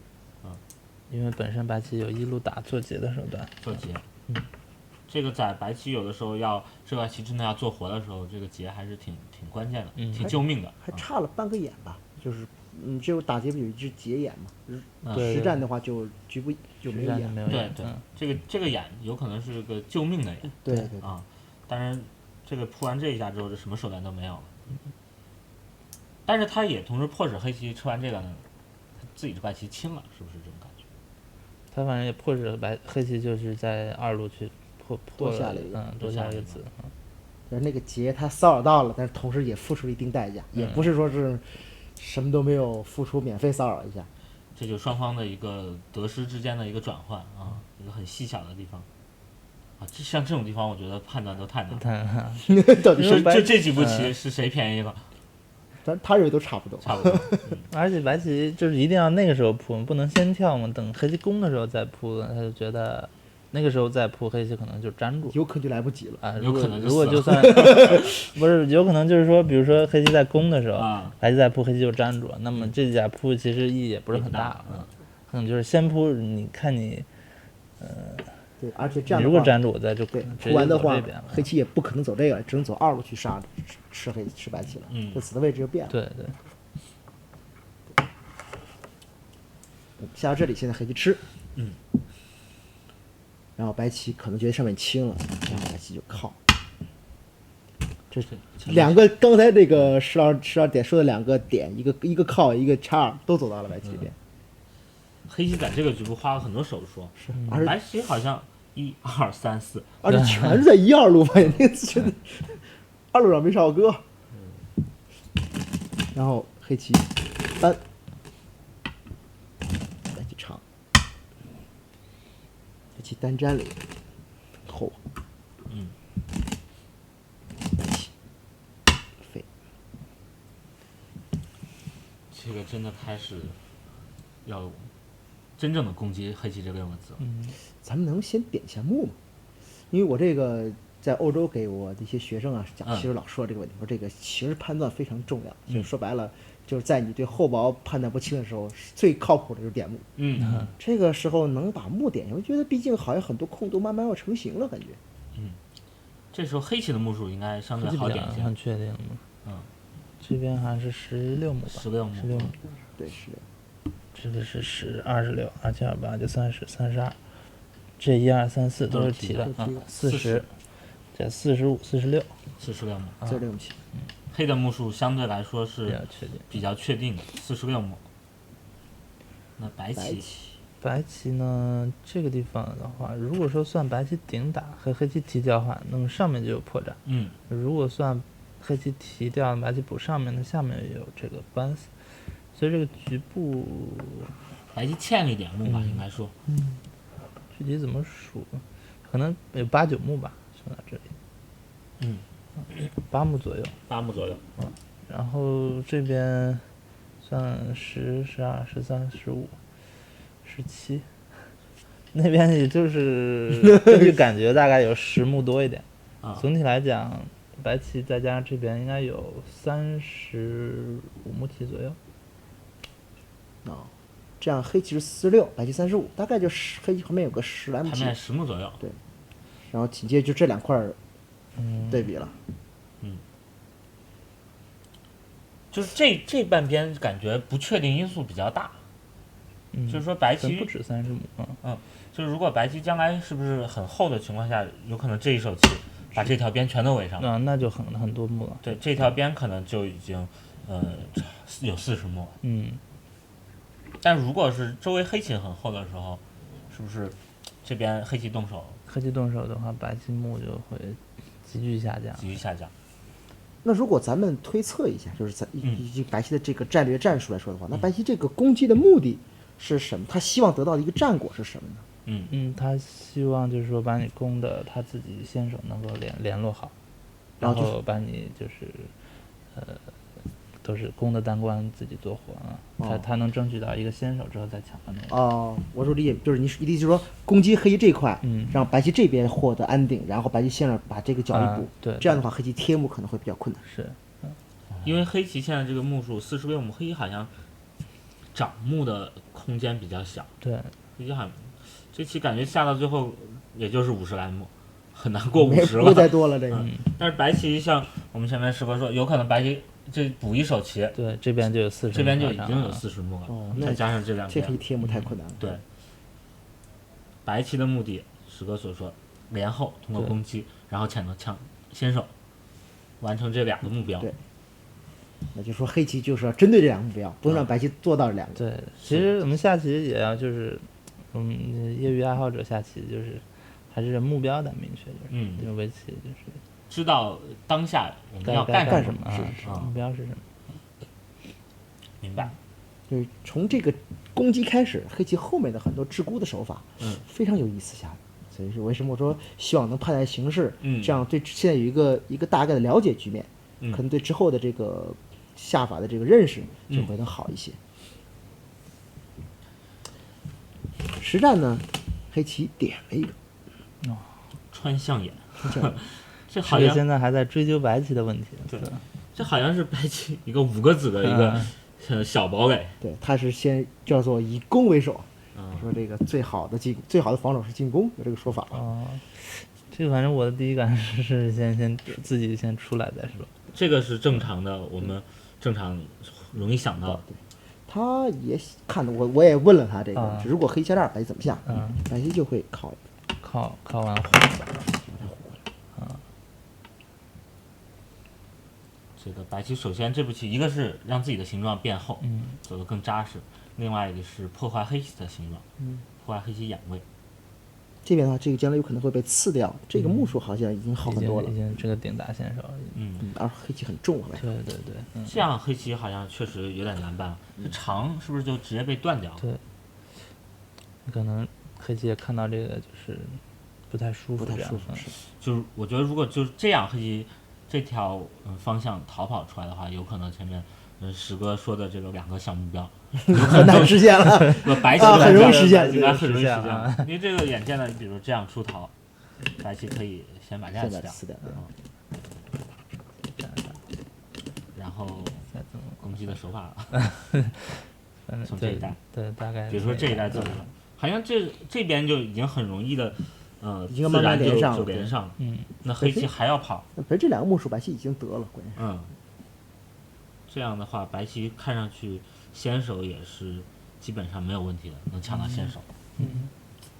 因为本身白棋有一路打做劫的手段，做劫，这个在白棋有的时候要这块棋真的要做活的时候，这个劫还是挺关键的，挺救命的，还差了半个眼吧，就是。只有打劫不有一只劫眼嘛？实战的话就局部就没有眼。对，这个眼有可能是个救命的眼。对啊，当然这个扑完这一下之后，这什么手段都没有了。但是他也同时迫使黑棋吃完这个呢，自己这块棋清了，是不是这种感觉？他反正也迫使黑棋就是在二路去多下了一个，多下了一个子。那个劫他骚扰到了，但是同时也付出了一定代价，也不是说是。什么都没有付出，免费骚扰一下，这就双方的一个得失之间的一个转换啊，一个很细小的地方啊。像这种地方，我觉得判断都太难了。到底是这几步棋是谁便宜了？他认为都差不多，而且白棋就是一定要那个时候扑，不能先跳嘛，等黑棋攻的时候再扑，他就觉得。那个时候再扑黑棋可能就粘住，有可能就来不及了啊！有可能如果就算不是，有可能就是说，比如说黑棋在攻的时候，白棋在扑，黑棋就粘住了。那么这几下扑其实意义也不是很大，可能就是先扑，你看你，对，而且这样如果粘住我再就对扑完的话，黑棋也不可能走这个，只能走二路去吃白棋了。这子的位置就变了。对。下到这里，现在黑棋吃，然后白棋可能觉得上面轻了，然后白棋就靠。这两个刚才这个石老点说的两个点，一个靠，一个叉，都走到了白棋这边。黑棋在这个局部花了很多手术，而白棋好像1、2、3、4，而且全是在1、2路，发现那个觉得2路上没少歌。然后黑棋单，白棋长，黑棋单粘了一个后，白棋飞，这个真的开始要真正的攻击黑棋这个位置了。咱们能先点一下目吗？因为我这个在欧洲给我的一些学生啊讲，其实老说这个问题，说这个形势判断非常重要。就说白了，就是在你对后薄判断不清的时候，最靠谱的就是点目。这个时候能把目点，我觉得毕竟好像很多空都慢慢要成型了，感觉。这时候黑棋的目数应该相对好点一些。很确定了。这边还是16目吧。16目。16目。对，16。这个是10、26、27、28就30、32，这1、2、3、4都是提的啊。40，这45、46。46目。46目棋。黑的目数相对来说是比较确定的，46目。那白棋呢？这个地方的话，如果说算白棋顶打和黑棋提掉的话，那么上面就有破绽。如果算黑棋提掉，白棋补上面，那下面也有这个扳死，所以这个局部白棋欠了一点目吧，应该说。具体怎么数？可能有8、9目吧，算到这里。8目左右。8目左右。然后这边算10、12、13、15、17，那边也就是根据感觉大概有10目多一点。总体来讲，白棋再加上这边应该有35目棋左右。这样黑棋是46，白棋35，大概就是黑棋旁边有个10来目棋。旁边10目左右。对。然后紧接着就这2块对比了。就是这半边感觉不确定因素比较大。就是说白棋不止30目。就是如果白棋将来是不是很厚的情况下，有可能这一手棋把这条边全都围上了。那就很多目了。对，这条边可能就已经有40目。但如果是周围黑棋很厚的时候，是不是这边黑棋动手？黑棋动手的话，白棋目就会急剧下降。那如果咱们推测一下，就是以白棋的这个战略战术来说的话，那白棋这个攻击的目的是什么？他希望得到的一个战果是什么呢？他希望就是说把你攻的他自己先手能够联络好，然后把你就是都是攻的单关自己做活啊。他能争取到一个先手之后再抢的那个。我说理解就是你的意思就是说攻击黑棋这块，让白棋这边获得安定，然后白棋先手把这个角一补。对，这样的话黑棋贴目可能会比较困难。是。因为黑棋现在这个目数46目，黑棋好像长目的空间比较小。对。黑棋好像这棋感觉下到最后也就是50来目，很难过50了。不再多了这个。但是白棋像我们前面师哥说，有可能白棋这补一手棋，对，这边就有40目，这边就已经有40目了。再加上这两边，这可以贴目太困难了。对。白棋的目的，师哥所说，连后通过攻击，然后抢先手，完成这2个目标。对。那就说黑棋就是要针对这2个目标，不能让白棋做到这2个。对，其实我们下棋也要就是业余爱好者下棋就是还是目标得明确，就是围棋就是知道当下我们要干什么，目标是什么。明白。对，从这个攻击开始，黑棋后面的很多制孤的手法，非常有意思下来。所以说为什么我说希望能判断形势，这样对现在有一个大概的了解局面，可能对之后的这个下法的这个认识就会更好一些。实战呢，黑棋点了一个，穿象眼，这好像现在还在追究白棋的问题。对，这好像是白棋一个5个子的一个小堡垒。对，他是先叫做以攻为守，说这个最好的防守是进攻，有这个说法。这个反正我的第一感受是先自己先出来再说。这个是正常的，我们正常容易想到。对，他也看的，我也问了他这个，如果黑下2，白棋怎么下？白棋就会靠完虎。这个白棋首先这步棋，一个是让自己的形状变厚，走得更扎实；另外一个是破坏黑棋的形状，破坏黑棋眼位。这边的话，这个将来有可能会被刺掉。这个目数好像已经好很多了，已经这个顶大先手。而黑棋很重了。对，这样黑棋好像确实有点难办了。长是不是就直接被断掉了？对，可能黑棋也看到这个就是不太舒服，就是我觉得如果就是这样黑棋这条方向逃跑出来的话，有可能前面史哥说的这个2个小目标很难实现了。白棋很容易实现，应该很容易实现。因为这个眼见的，比如这样出逃，白棋可以先把这样吃掉，然后攻击的手法从这一带，对，大概比如说这一带走了，好像这边就已经很容易的已经慢慢连上了。那黑棋还要跑，可是这2个目数白棋已经得了，关键是。这样的话，白棋看上去先手也是基本上没有问题的，能抢到先手。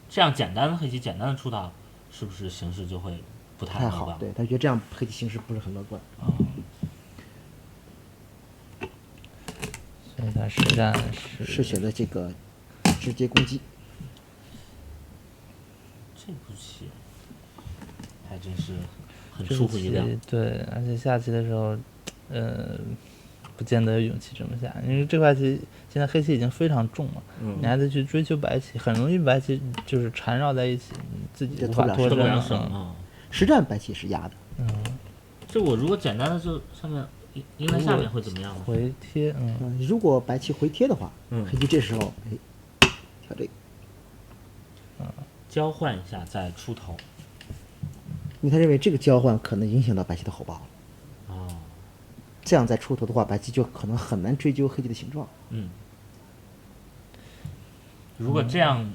这样简单的黑棋简单的出逃，是不是形势就会不太好？对，他觉得这样黑棋形势不是很乐观。所以他实战是选择这个直接攻击。这步棋还真是很出乎意料。对，而且下棋的时候，不见得有勇气这么下，因为这块棋现在黑棋已经非常重了，你还得去追求白棋，很容易白棋就是缠绕在一起，自己无法脱身。实战白棋是压的。这我如果简单的就上面应该下面会怎么样呢？回贴，如果白棋回贴的话，黑棋这时候挑这个，交换一下再出头。因为他认为这个交换可能影响到白棋的后包了。这样再出头的话，白棋就可能很难追究黑棋的形状。如果这样，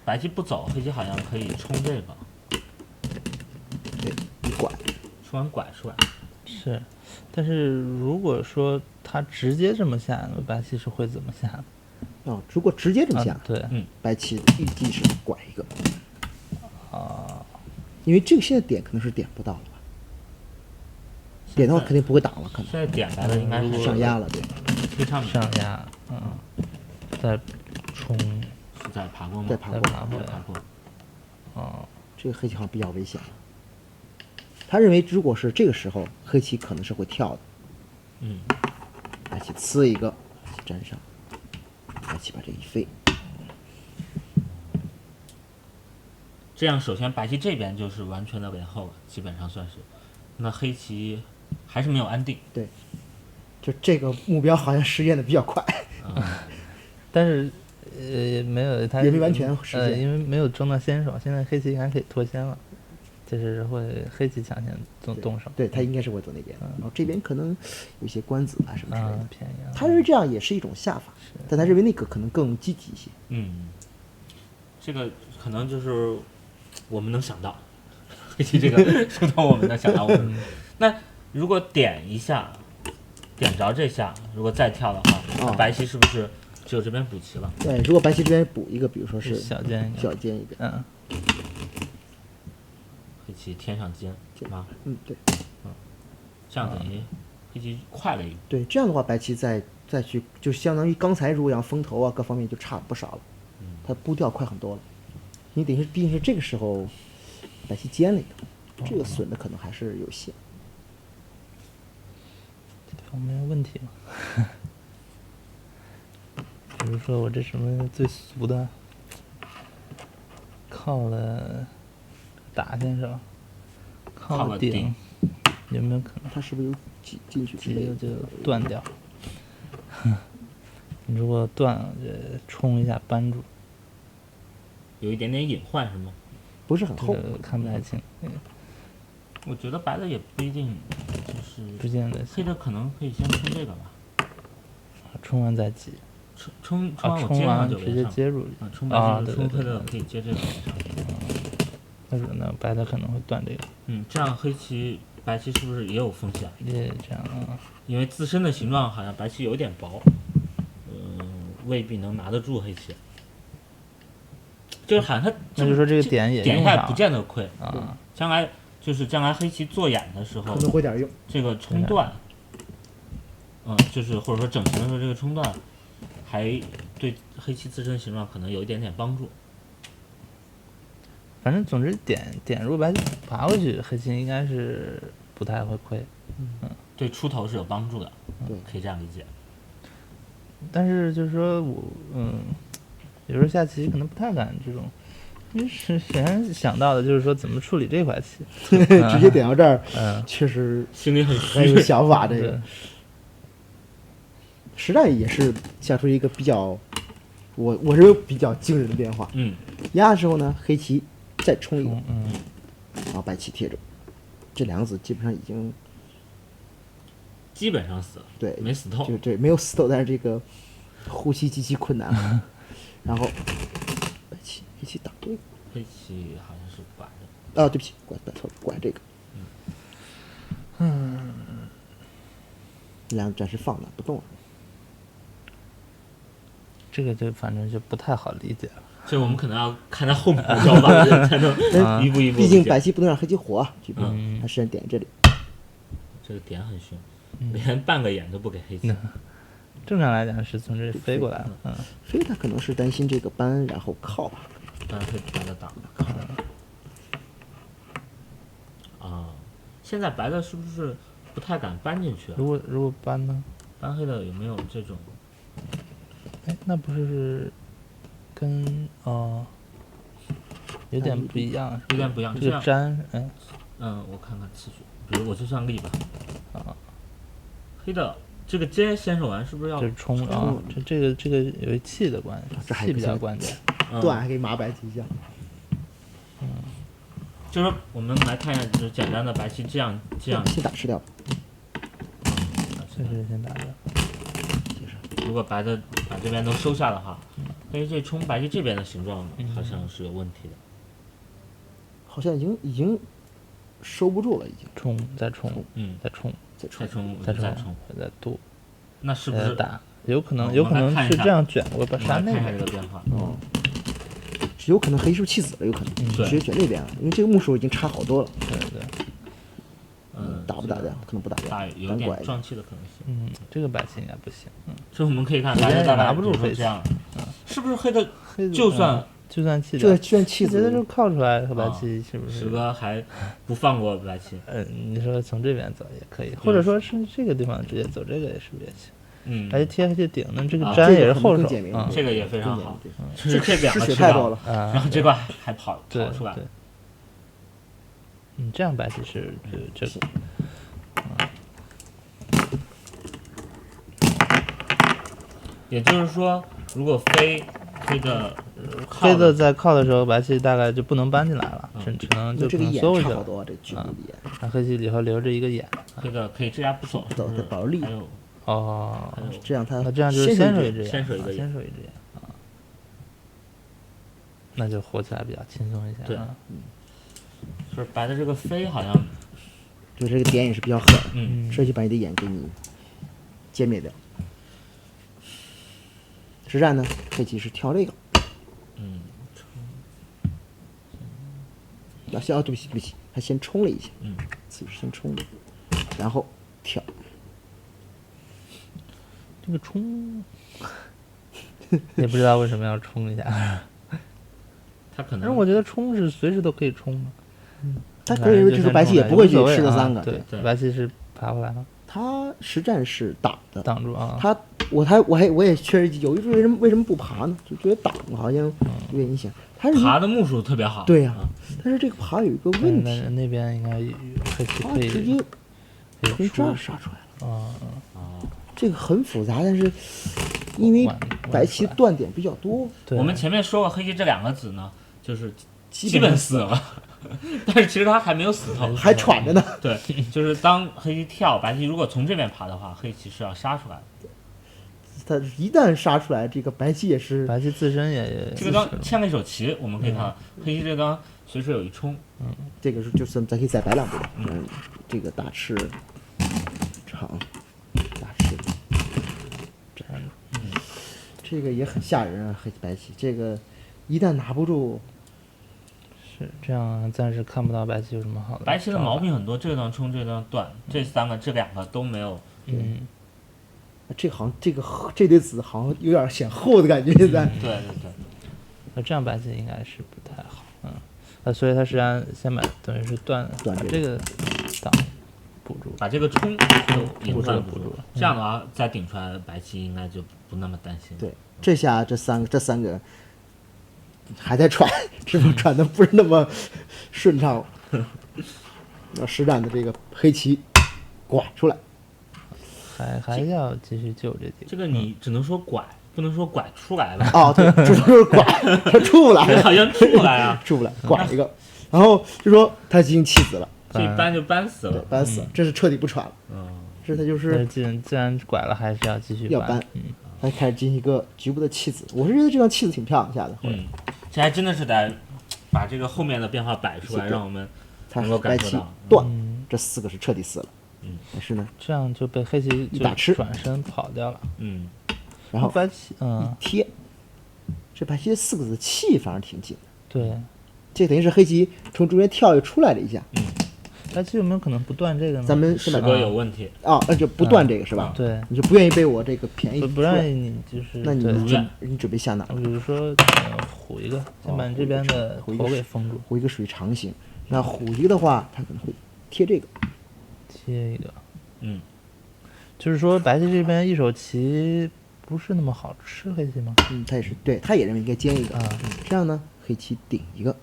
白棋不走，黑棋好像可以冲这个。对，一拐，冲完拐出来。是，但是如果说他直接这么下，白棋是会怎么下？如果直接这么下，对，白棋预计是拐一个。因为这个现在点可能是点不到了吧？点的话肯定不会挡了，可能。现在点来的应该是上压了，对。推上压，再冲，是在爬过吗？再爬过。这个黑棋好像比较危险了。他认为如果是这个时候，黑棋可能是会跳的。白棋呲一个，粘上，白棋把这一飞。这样，首先白棋这边就是完全的为后了，基本上算是。那黑棋还是没有安定。对，就这个目标好像实现的比较快。但是没有，他也没完全实现，因为没有争到先手，现在黑棋还可以脱先了，就是会黑棋抢先动手。对，他应该是会走那边，然后这边可能有些官子啊什么之类的。便宜。他认为这样也是一种下法，但他认为那个可能更积极一些。这个可能就是我们能想到，黑棋这个出头我们能想到。那如果点一下，点着这下，如果再跳的话，白棋是不是只有这边补棋了？对，如果白棋这边补一个，比如说是小尖一个，黑棋添上尖啊，对，这样等于黑棋快了一步。对，这样的话白棋再去，就相当于刚才如果样风头啊各方面就差不少了，它步调快很多了。你等于毕竟是这个时候白棋尖了一个，这个损的可能还是有限。这方面问题吗？比如说我这什么最俗的，靠了打先手，靠了顶，有没有可能？他是不是有进去直接就断掉？你如果断了，这冲一下扳住，有一点点隐患是吗？不是很厚，看不太清。我觉得白的也不一定，就是不见得。黑的可能可以先冲这个吧，冲完再挤。冲完我接上就直接接住。冲白棋冲黑的可以接这个上。那白的可能会断这个。这样白棋是不是也有风险？也这样因为自身的形状好像白棋有点薄。未必能拿得住黑棋。就是好像他，那就说这个点也点用上下不见得亏啊。将来黑棋做眼的时候，可能会点用。这个冲断，就是或者说整形的时候，这个冲断还对黑棋自身形状可能有一点点帮助。反正总之点如果白棋爬回去，黑棋应该是不太会亏。对出头是有帮助的，对，可以这样理解。但是就是说有时候下棋可能不太敢这种，因为首先想到的就是说怎么处理这块棋，直接点到这儿，确实心里很有想法。这个对实战也是下出一个比较，我认为比较惊人的变化。压的时候呢，黑棋再冲一个，然后白棋贴着，这两个子基本上已经死了，对，没死透，就对，没有死透，但是这个呼吸极其困难了。然后白棋黑棋打这个，黑棋好像是拐着，啊，对不起，拐这个，两个暂时放那不动了。这个就反正就不太好理解了。这我们可能要看他后面的招法才能一步一步。毕竟白棋不能让黑棋活啊，这边他实际上点这里，这个点很凶，连半个眼都不给黑棋。正常来讲是从这里飞过来了，飞他可能是担心这个搬然后靠吧，搬会把它挡靠。现在白的是不是不太敢搬进去？如果搬呢？搬黑的有没有这种？哎，那不是跟有点不一样，有点不一样。这个粘，我看看次序，比如我就算例吧。黑的这个接先手完是不是要？这冲啊，这个有一气的关系，气比较关键。断还可以麻白棋一下。就是说我们来看一下，就是简单的白棋这样，先打吃掉。这是先打掉。如果白的把这边都收下的话，黑这冲白棋这边的形状好像是有问题的。好像已经收不住了，已经。冲，再冲，再冲，再渡。那是不是打？有可能是这样卷过，把杀那边。看一下这个变化。有可能黑是不是弃子了？有可能直接卷那边了，因为这个目数已经差好多了。对。打不打掉？可能不打掉。有点撞气的可能性。这个白棋应该不行。这我们可以看，白的拿不住黑这样，是不是黑的就算弃就算弃子，觉得就靠出来和白棋是不是？石哥还不放过白棋。你说从这边走也可以，或者说是这个地方直接走这个也是也行。白棋贴黑棋顶，那这个粘也是后手，这个也非常好。就是这两个失血太多了，然后这块还跑出来。这样白棋是这个。也就是说，如果黑的在靠的时候，白棋大概就不能搬进来了，只能就这个眼收差不多，这局部的眼。那黑棋以后留着一个眼，黑的可以这样不走，再保留力。这样他那这样就是先手一只眼，先手一只眼那就活起来比较轻松一些。对，就是白的这个飞好像，就这个点也是比较狠，直接把你的眼给你歼灭掉。实战呢，黑棋是挑这个，对不起，他先冲了一下，此时先冲了，然后挑。这个冲，也不知道为什么要冲一下。他可能，但是我觉得冲是随时都可以冲的。他可以认为这个白棋也不会去吃这三个，对，白棋是爬回来了。他实战是挡的，挡住啊。我也确实有一种为什么不爬呢？就觉得挡好像有点影响。他是爬的目数特别好。对呀，但是这个爬有一个问题，那边应该黑棋可以直接从这儿杀出来了。这个很复杂，但是因为白棋断点比较多。我们前面说过黑棋这两个子呢，就是基本死了，但是其实他还没有死透，还喘着呢。对，就是当黑棋跳，白棋如果从这边爬的话，黑棋是要杀出来的。他一旦杀出来，这个白棋也是白棋自身也这个刚欠了一手棋，我们可以看到黑棋这刚随时有一冲，这个是就是咱可以再摆两步的，这个大赤长大赤，这个也很吓人啊，黑白棋这个一旦拿不住，是这样，暂时看不到白棋有什么好的。白棋的毛病很多，这个能冲，这个能断，这两个都没有。这好像这堆子好像有点显厚的感觉现在。对，那这样白棋应该是不太好，所以他实际上先把等于是断这个挡补住，把这个冲补住，这样的话再顶出来，白棋应该就不那么担心。对，这下这三个还在喘，是不是喘的不是那么顺畅？要实战的这个黑棋拐出来，还要继续救这几个。这个你只能说拐，不能说拐出来吧？哦，对，只能说是拐，他出不来，好像出不来啊，出不来，拐一个，然后就说他进行弃子了，这一搬就搬死了，搬死了，这是彻底不喘了。这他就是既然拐了，还是要继续搬。他开始进行一个局部的弃子，我是觉得这张弃子挺漂亮下的。这还真的是得把这个后面的变化摆出来，让我们能够感受到。断，这4个是彻底死了。但是呢，这样就被黑棋一把吃转身跑掉了。然后白棋贴，这白棋4个子的气反而挺紧的。对，这等于是黑棋从中间跳跃出来了一下。白棋有没有可能不断这个呢？咱们先把这个有问题啊，那就不断这个是吧？对，你就不愿意被我这个便宜，不愿意你就是。那你准备下哪？比如说虎一个，先把你这边的头给封住。虎一个属于长形，那虎一个的话，它可能会贴这个。贴一个，就是说白棋这边一手棋不是那么好吃，黑棋吗？他也是，对，他也认为应该尖一个这样呢，黑棋顶一个。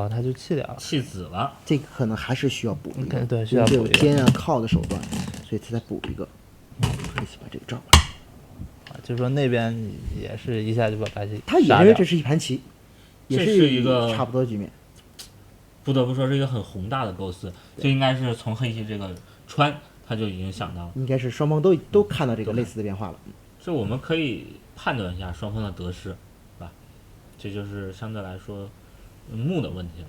他就弃掉了，弃子了。这个可能还是需要补一个，对，需要补一个尖啊靠的手段，所以他再补一个。黑棋把这个照过来，就是说那边也是一下就把白棋，他也认为这是一盘棋，也是一个差不多的局面。不得不说是一个很宏大的构思，就应该是从黑棋这个穿，他就已经想到了，应该是双方都看到这个类似的变化了。这我们可以判断一下双方的得失，是吧？这就是相对来说目的问题了。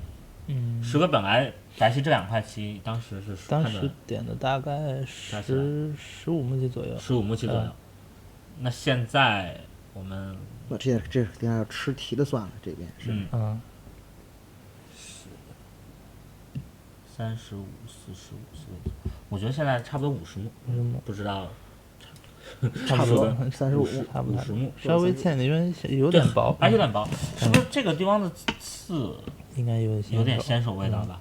石哥本来白棋这2块棋当时点的大概15目棋左右，15目棋左右。那现在我们这要吃题的算了，这边是35、45、45，我觉得现在差不多50目，不知道，差不多35，差不多50目，稍微欠的，因为有点薄，白有点薄，是不是这个地方的刺应该有点先手味道吧？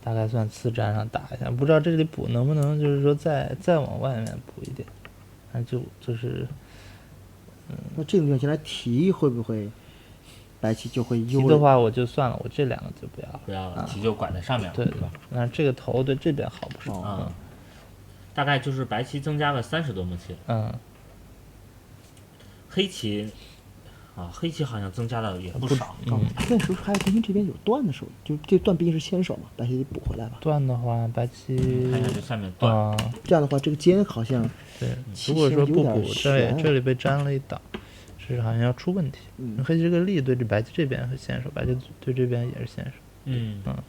大概算刺粘上打一下，不知道这里补能不能就是说再往外面补一点，反正就是那这种情况下来提会不会？白棋就会提的话，我就算了，我这2个就不要了，提就拐在上面了，对吧？那这个头对这边好不少大概就是白棋增加了30多目棋，黑棋黑棋好像增加的也不少。那时候还因为这边有断的时候，就这断毕竟是先手嘛，白棋得补回来吧。断的话，白棋看一下这下面断，这样的话，这个尖好像对，如果说不补，这里被粘了一档。是好像要出问题。黑棋这个力对这白棋这边是先手，白棋对这边也是先手。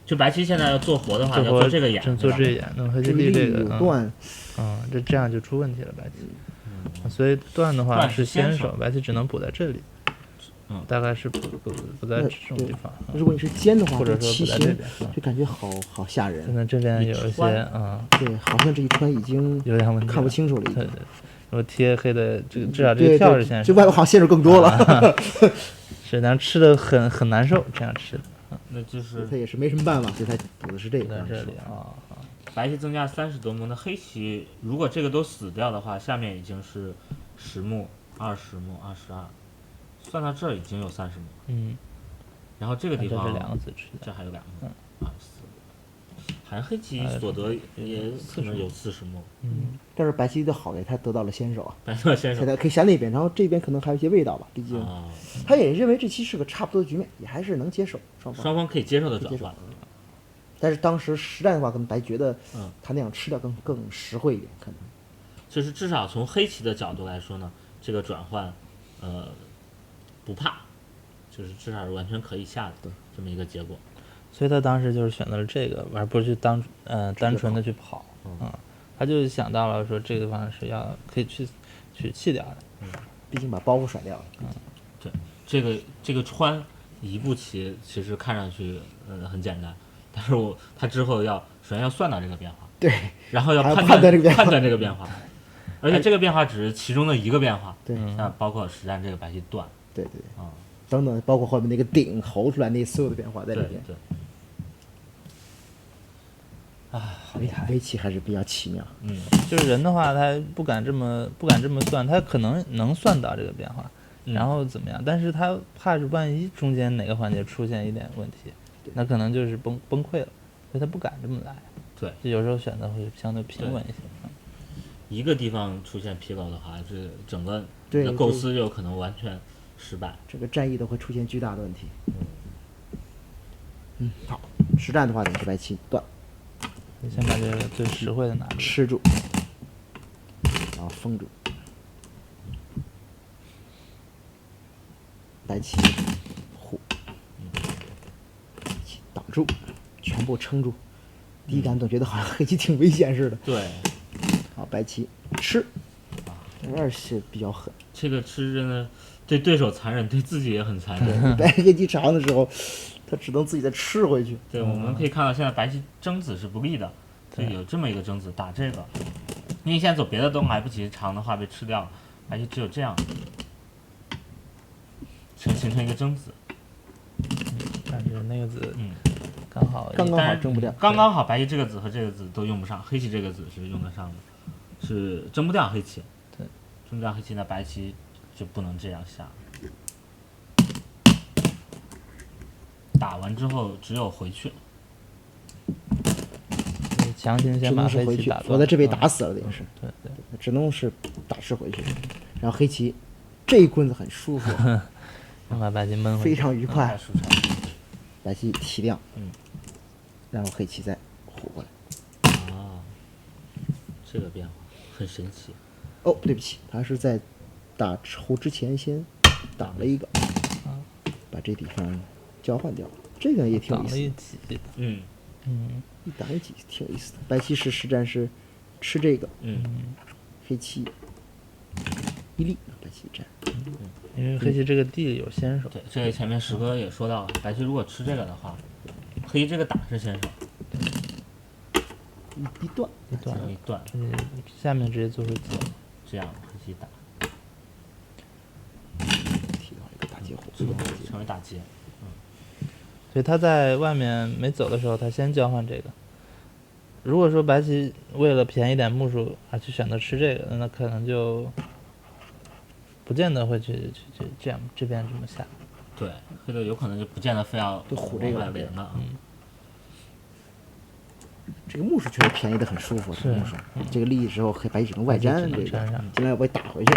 就白棋现在要做活的话，要做这个眼，做这眼，那黑棋力这个断，这样就出问题了，白棋。所以断的话是先手，白棋只能补在这里。大概是补在这种地方。如果你是尖的话，或者说补在这边，就感觉好吓人。现在这边有一些对，好像这一穿已经有点问题，看不清楚了。对。我贴黑的这个至少这个跳是先手，这外面好像线手更多了。是，但吃的很难受，这样吃的。那就是他也是没什么办法，所以他补的是这个。在这里白棋增加30多目，那黑棋如果这个都死掉的话，下面已经是10目、20目、22，算到这儿已经有30目。然后这个地方这2个子吃的，这还有2目，24。好像黑棋所得也可能有40目。但是白棋的好在他得到了先手啊，白到先手，可以下那边，然后这边可能还有一些味道吧，毕竟他也认为这期是个差不多的局面，也还是能接受，双方可以接受的转换。但是当时实战的话，可能白觉得他那样吃掉更实惠一点，可能。就是至少从黑棋的角度来说呢，这个转换，不怕，就是至少是完全可以下的这么一个结果。所以他当时就是选择了这个，而不是去单纯的去跑，他就想到了说这个地方是可以去弃掉的，毕竟把包袱甩掉了。对，这个穿一步棋其实看上去很简单，但是他之后首先要算到这个变化，对，然后要还要判判断这个变化判断这个变化，而且这个变化只是其中的一个变化，对，像包括实战这个白棋断，对，等等，包括后面那个顶投出来那所有的变化在里边。对，好厉害，围棋还是比较奇妙。就是人的话，他不敢这么算，他可能能算到这个变化，然后怎么样？但是他怕是万一中间哪个环节出现一点问题，那可能就是崩溃了，所以他不敢这么来。对，就有时候选择会相对平稳一些。一个地方出现纰漏的话，这整个对的构思有可能完全失败。这个战役都会出现巨大的问题。好，实战的话，等于白棋断，先把这个最实惠的拿住，吃住，然后封住，白棋虎，白棋挡住，全部撑住。第一感总觉得好像黑棋挺危险似的。对，好，白棋吃，有点是比较狠。这个吃真的对对手残忍，对自己也很残忍。白黑棋长的时候，他只能自己再吃回去。对，我们可以看到现在白棋争子是不利的，就有这么一个争子打这个，因为现在走别的都来不及，长的话被吃掉了，白棋只有这样形成一个争子。感觉那个子刚好争不掉，刚刚好白棋这个子和这个子都用不上，黑棋这个子是用得上的，是争不掉黑棋。对，争不掉黑棋，那白棋就不能这样下。打完之后只有回去，强行先把黑棋打断，否则这被打死了，等于是。对，只能是打吃回去。然后黑棋这一棍子很舒服，能把白棋闷回去，非常愉快太。舒畅了。白棋提亮，然后黑棋再虎过来。这个变化很神奇。哦，对不起，他是在打胡之前先挡了一个，把这地方交换掉了，这个也挺有意思。挡了一挤，一挡一挤挺有意思的。白棋实战是吃这个，黑棋一立，白棋占。因为黑棋这个地有先手。对，这个前面石哥也说到了，白棋如果吃这个的话，黑棋这个打是先手，一断，一断，下面直接做出解，这样黑棋打，提到一个大截虎，成为打劫。所以他在外面没走的时候，他先交换这个。如果说白棋为了便宜点目数而去选择吃这个，那可能就不见得会去这样这边这么下。对，黑的有可能就不见得非要虎这个连了。这个目数确实便宜的很舒服，这个目数。这个立之后，黑白只能外粘这个，尽量要被打回去。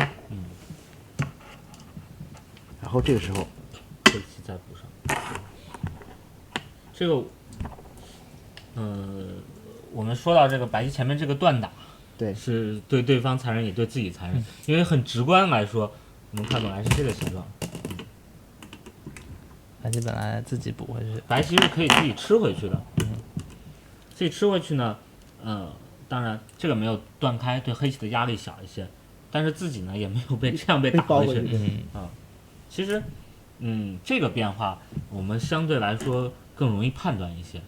然后这个时候，黑棋再补上。这个，我们说到这个白棋前面这个断打，对，是对对方残忍也对自己残忍，因为很直观来说，我们看本来是这个形状。白棋本来自己补回去，白棋是可以自己吃回去的。自己吃回去呢，当然这个没有断开，对黑棋的压力小一些，但是自己呢也没有被这样被打回去。其实，这个变化我们相对来说更容易判断一些。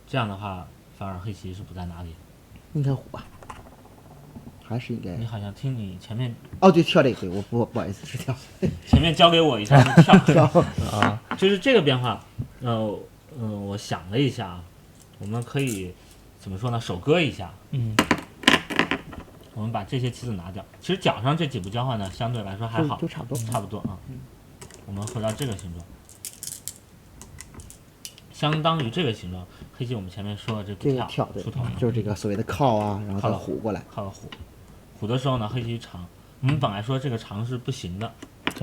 这样的话，反而黑棋是不在哪里。应该虎吧？还是应该？你好像听你前面哦，对，跳这个，我不好意思，是跳。前面教给我一下是跳啊，就是这个变化。我想了一下啊。我们可以怎么说呢？手割一下。我们把这些棋子拿掉。其实角上这几步交换呢，相对来说还好，都差不多，差不多啊。我们回到这个形状，相当于这个形状。黑棋我们前面说的这个跳，出头，就是这个所谓的靠啊，然后再虎过来。靠了虎的时候呢，黑棋长。我们本来说这个长是不行的，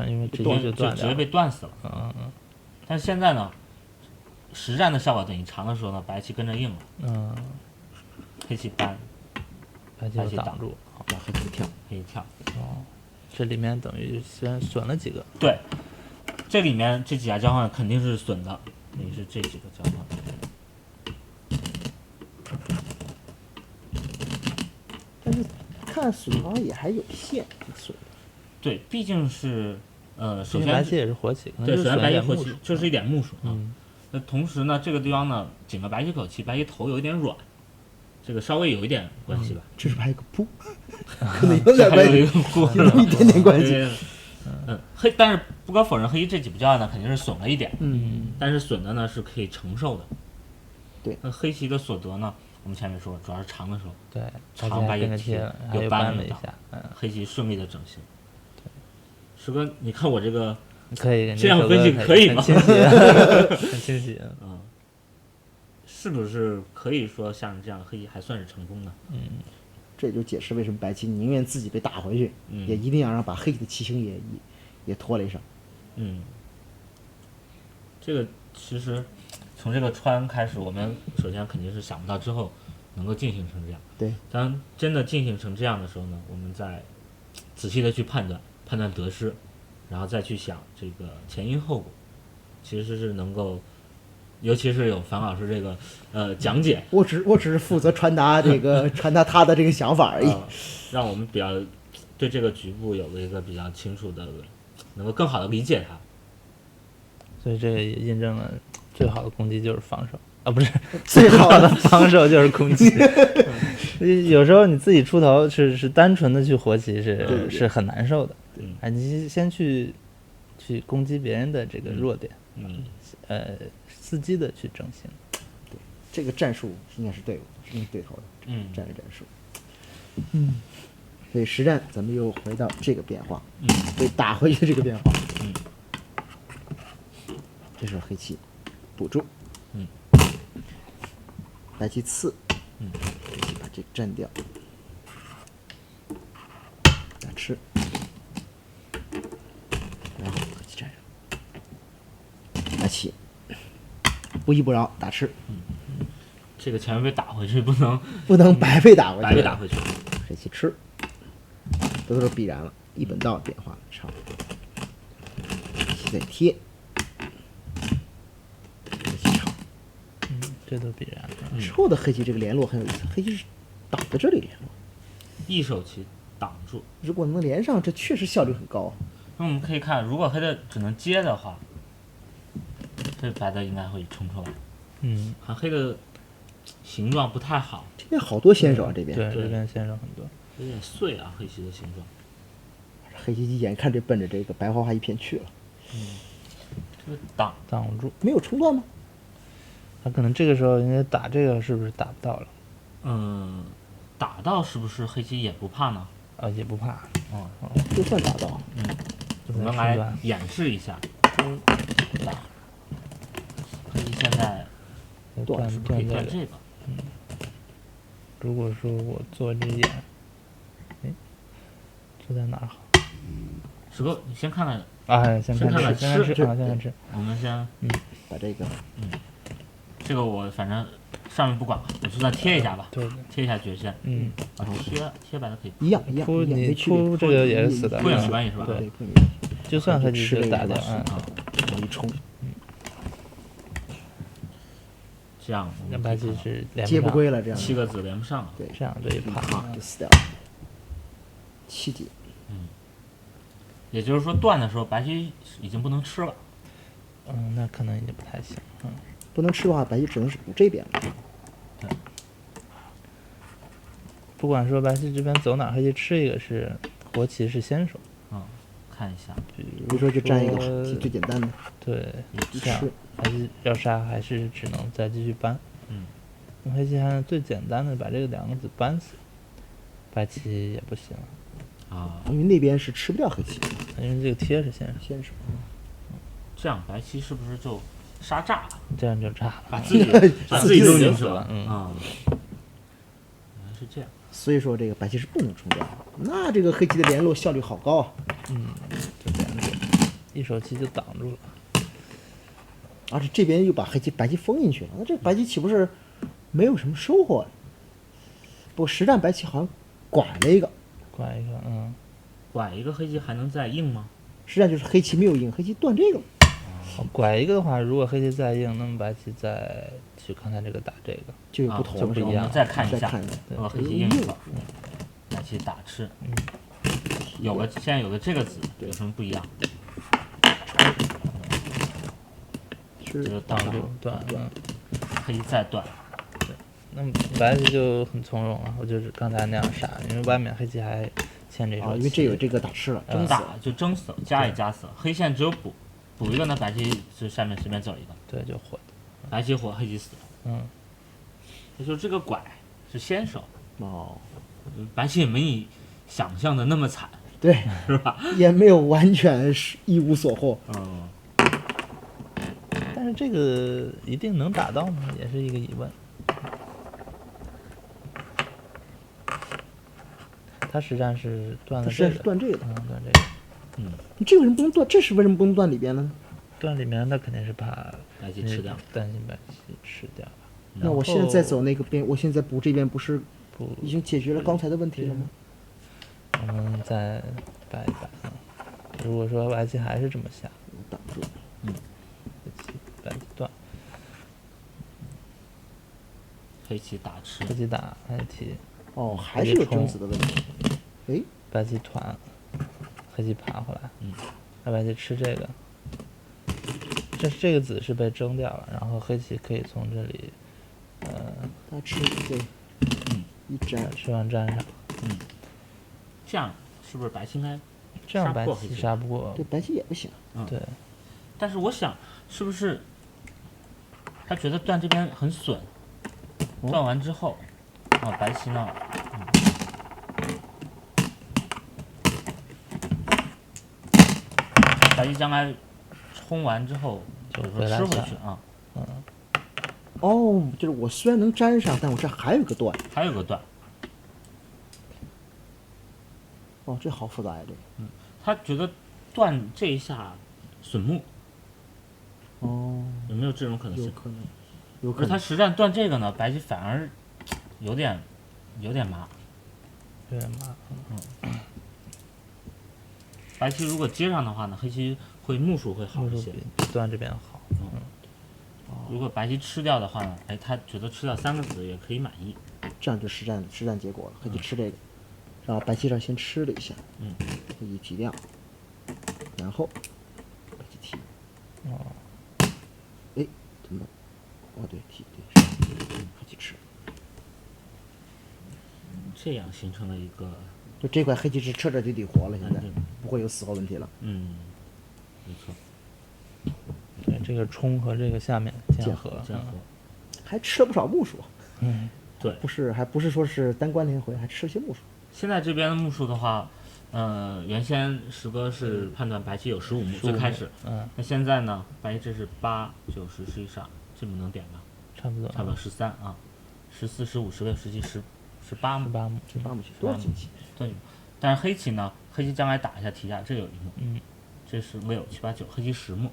因为直接被断死了。但是现在呢？实战的效果等于长的时候呢，白棋跟着硬了。黑棋搬，白棋挡住，然后黑棋跳，黑棋跳。这里面等于先损了几个。对，这里面这几下交换肯定是损的，等于是这几个交换。但是看损好像也还有限，损。对，毕竟是首先白棋也是活棋，对，首先白棋活棋棋就是一点木数啊。那同时呢，这个地方呢，紧了白棋口气，白棋头有一点软，这个稍微有一点关系吧。这是不是还有个扑？可能有点关系，有一点点关系。但是不可否认，黑棋这几步教呢肯定是损了一点。但是损的呢是可以承受的。对。那黑棋的所得呢，我们前面说主要是长的时候。对。长白棋贴有扳了一下，黑棋顺利的整形。石哥，你看我这个。可以，这样分析可以吗？很清晰。是不是可以说像这样黑棋还算是成功的？这也就解释为什么白棋宁愿自己被打回去，也一定要让把黑棋的棋形也拖累上。这个其实从这个川开始，我们首先肯定是想不到之后能够进行成这样。对，当真的进行成这样的时候呢，我们再仔细的去判断得失。然后再去想这个前因后果，其实是能够，尤其是有樊老师这个讲解，我只是负责传达他的这个想法而已，让我们比较对这个局部有了一个比较清楚的，能够更好的理解它。所以这个也印证了最好的攻击就是防守啊，不是最好的防守就是攻击。有时候你自己出头是单纯的去活棋是很难受的。你先去攻击别人的这个弱点，伺机的去整形。对，这个战术应该是对头的，战术。所以实战咱们又回到这个变化，被打回去这个变化。这是黑棋补住，白棋刺，黑棋把这个占掉，打吃。然后黑棋占上，白棋不依不饶打吃。这个前面被打回去，不能白被打回去。白被打回去。黑棋吃，这都是必然了，一本道变化了，长。黑棋再贴，黑棋长。这都必然。之后的黑棋这个联络很有意思，黑棋是挡在这里联络，一手棋挡住。如果能连上，这确实效率很高。那我们可以看，如果黑的只能接的话，这白的应该会冲出来。看黑的形状不太好。这边好多先手啊，这边。对，这边先手很多。有点碎啊，黑棋的形状。黑棋眼看这奔着这个白花花一片去了。这个挡不住，没有冲断吗？他可能这个时候应该打这个，是不是打不到了？打到是不是黑棋也不怕呢？也不怕。就算打到。我们来演示一下。黑棋现在断是不是可以断这个？如果说我做这眼，这在哪儿好？石哥，你先看看。先看吃。我们先把这个。这个我反正上面不管了，我就算贴一下吧。对，贴一下绝线。贴白的可以。一样。你出这个也是死的。出也没关系是吧？对。就算黑棋就打掉往一冲。这样那白棋是接不归了，这样7个子连不上了。对，这样就一怕就死掉了。7底。也就是说断的时候，白棋已经不能吃了。那可能也不太行。不能吃的话，白棋只能是补这边了。对。不管说白棋这边走哪，黑棋吃一个是活棋是先手。看一下。比如说就占一个最简单的。对。这样白棋要杀还是只能再继续搬。用黑棋还最简单的把这个2个子搬死，白棋也不行了。因为那边是吃不掉黑棋，因为这个贴是先手。这样白棋是不是就杀炸了？这样就炸了，把自己弄进去了。原来是这样。所以说这个白棋是不能冲掉，那这个黑棋的联络效率好高啊。就这样一手棋就挡住了，而且这边又把白棋封进去了，那这个白棋岂不是没有什么收获了？不过实战白棋好像拐了一个，拐一个黑棋还能再硬吗？实战就是黑棋没有硬，黑棋断这个。拐一个的话，如果黑棋再硬，那么白棋再去看看这个打这个就有不同，就不一样。再看一下，黑棋硬了，白棋打吃。现在有个这个子有什么不一样？是这个倒六断，黑再断。那么白棋就很从容了，我就是刚才那样杀，因为外面黑棋还牵这手棋，因为这有这个打吃了，打就争死了，加也加死了。黑线只有补一个呢，白棋就下面随便走一个，对，就活。白棋活，黑棋死。也就是这个拐是先手。白棋也没你想象的那么惨，对，是吧？也没有完全是一无所获。但是这个一定能打到吗？也是一个疑问。他实战是断了这个，断这个，断这个。你这个为什么不能断？这是为什么不能断里边呢？断里面那肯定是怕白棋吃掉，担心白棋吃掉。那我现在再走那个边，我现在补这边不是已经解决了刚才的问题了吗？我们再摆一摆。如果说白棋还是这么下，挡住，白棋断，黑棋打吃，黑棋打黑棋，还是有争子的问题。哎，白棋团，黑棋爬回来，那白棋吃这个，这个子是被争掉了，然后黑棋可以从这里，他吃对，一粘，吃完粘上，这样是不是白棋应该这样白棋杀不过，对，白棋也不行，对。但是我想，是不是他觉得断这边很损？断完之后，白棋呢？白棋将来冲完之后，就是说吃回去啊。就是我虽然能粘上，但我这还有个断，还有个断。这好复杂呀，这个。他觉得断这一下损目。有没有这种可能性？有可能。而他实战断这个呢，白棋反而有点麻。有点麻。白棋如果接上的话呢，黑棋会目数会好一些，比断这边好。如果白棋吃掉的话呢，他觉得吃掉3个子也可以满意。这样就实战结果了，黑棋吃这个，然后白棋这儿先吃了一下，黑棋提掉，然后白棋提。怎么？对，提对，黑棋吃。这样形成了一个，就这块黑棋是彻彻底底活了，现在不会有死活问题了。没错。对，这个冲和这个下面结合，还吃了不少目数。对，还不是说是单关连回，还吃了些目数。现在这边的目数的话，原先石哥是判断白棋有15目，最开始，那现在呢，白棋这是8、9、10、11、12，这目能点吗？差不多13啊，14、15、16、17、18目，18目多少进棋？对，但是黑棋呢，黑棋将来打一下提下，这有一目，这是6、7、8、9，黑棋10目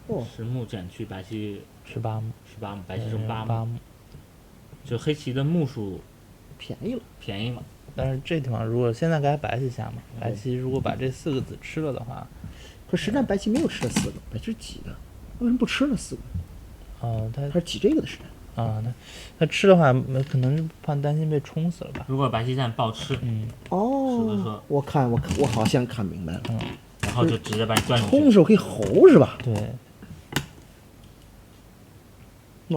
，10目减去白棋18目，白棋剩8目，就黑棋的目数便宜了。但是这地方如果现在该白棋下嘛，白棋如果把这4个子吃了的话，可实战白棋没有吃了4个，白棋是挤的，为什么不吃了4个？他是挤这个的实战。他吃的话，可能是怕担心被冲死了吧？如果白棋现在暴吃，我好像看明白了，然后就直接把你断进去。冲的时候可以猴是吧？对。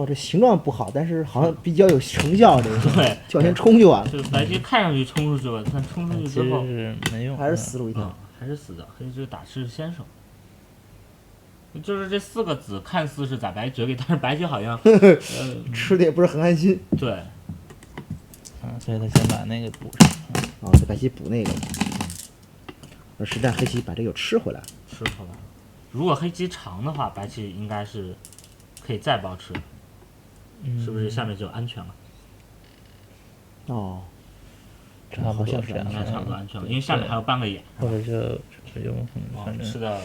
这形状不好，但是好像比较有成效。这个对，就先冲就完了。就是白棋看上去冲出去了，但冲出去之后是没用，还是死路一条，还是死的。黑棋打吃是先手，就是这4个子看似是在白棋嘴里，但是白棋好像吃的也不是很安心。对，所以他先把那个补上。白棋补那个。实战黑棋把这个又吃回来了。如果黑棋长的话，白棋应该是可以再暴吃。是不是下面就安全了？差不多这样，差不多安全了，因为下面还有半个眼。或者就用反正吃的，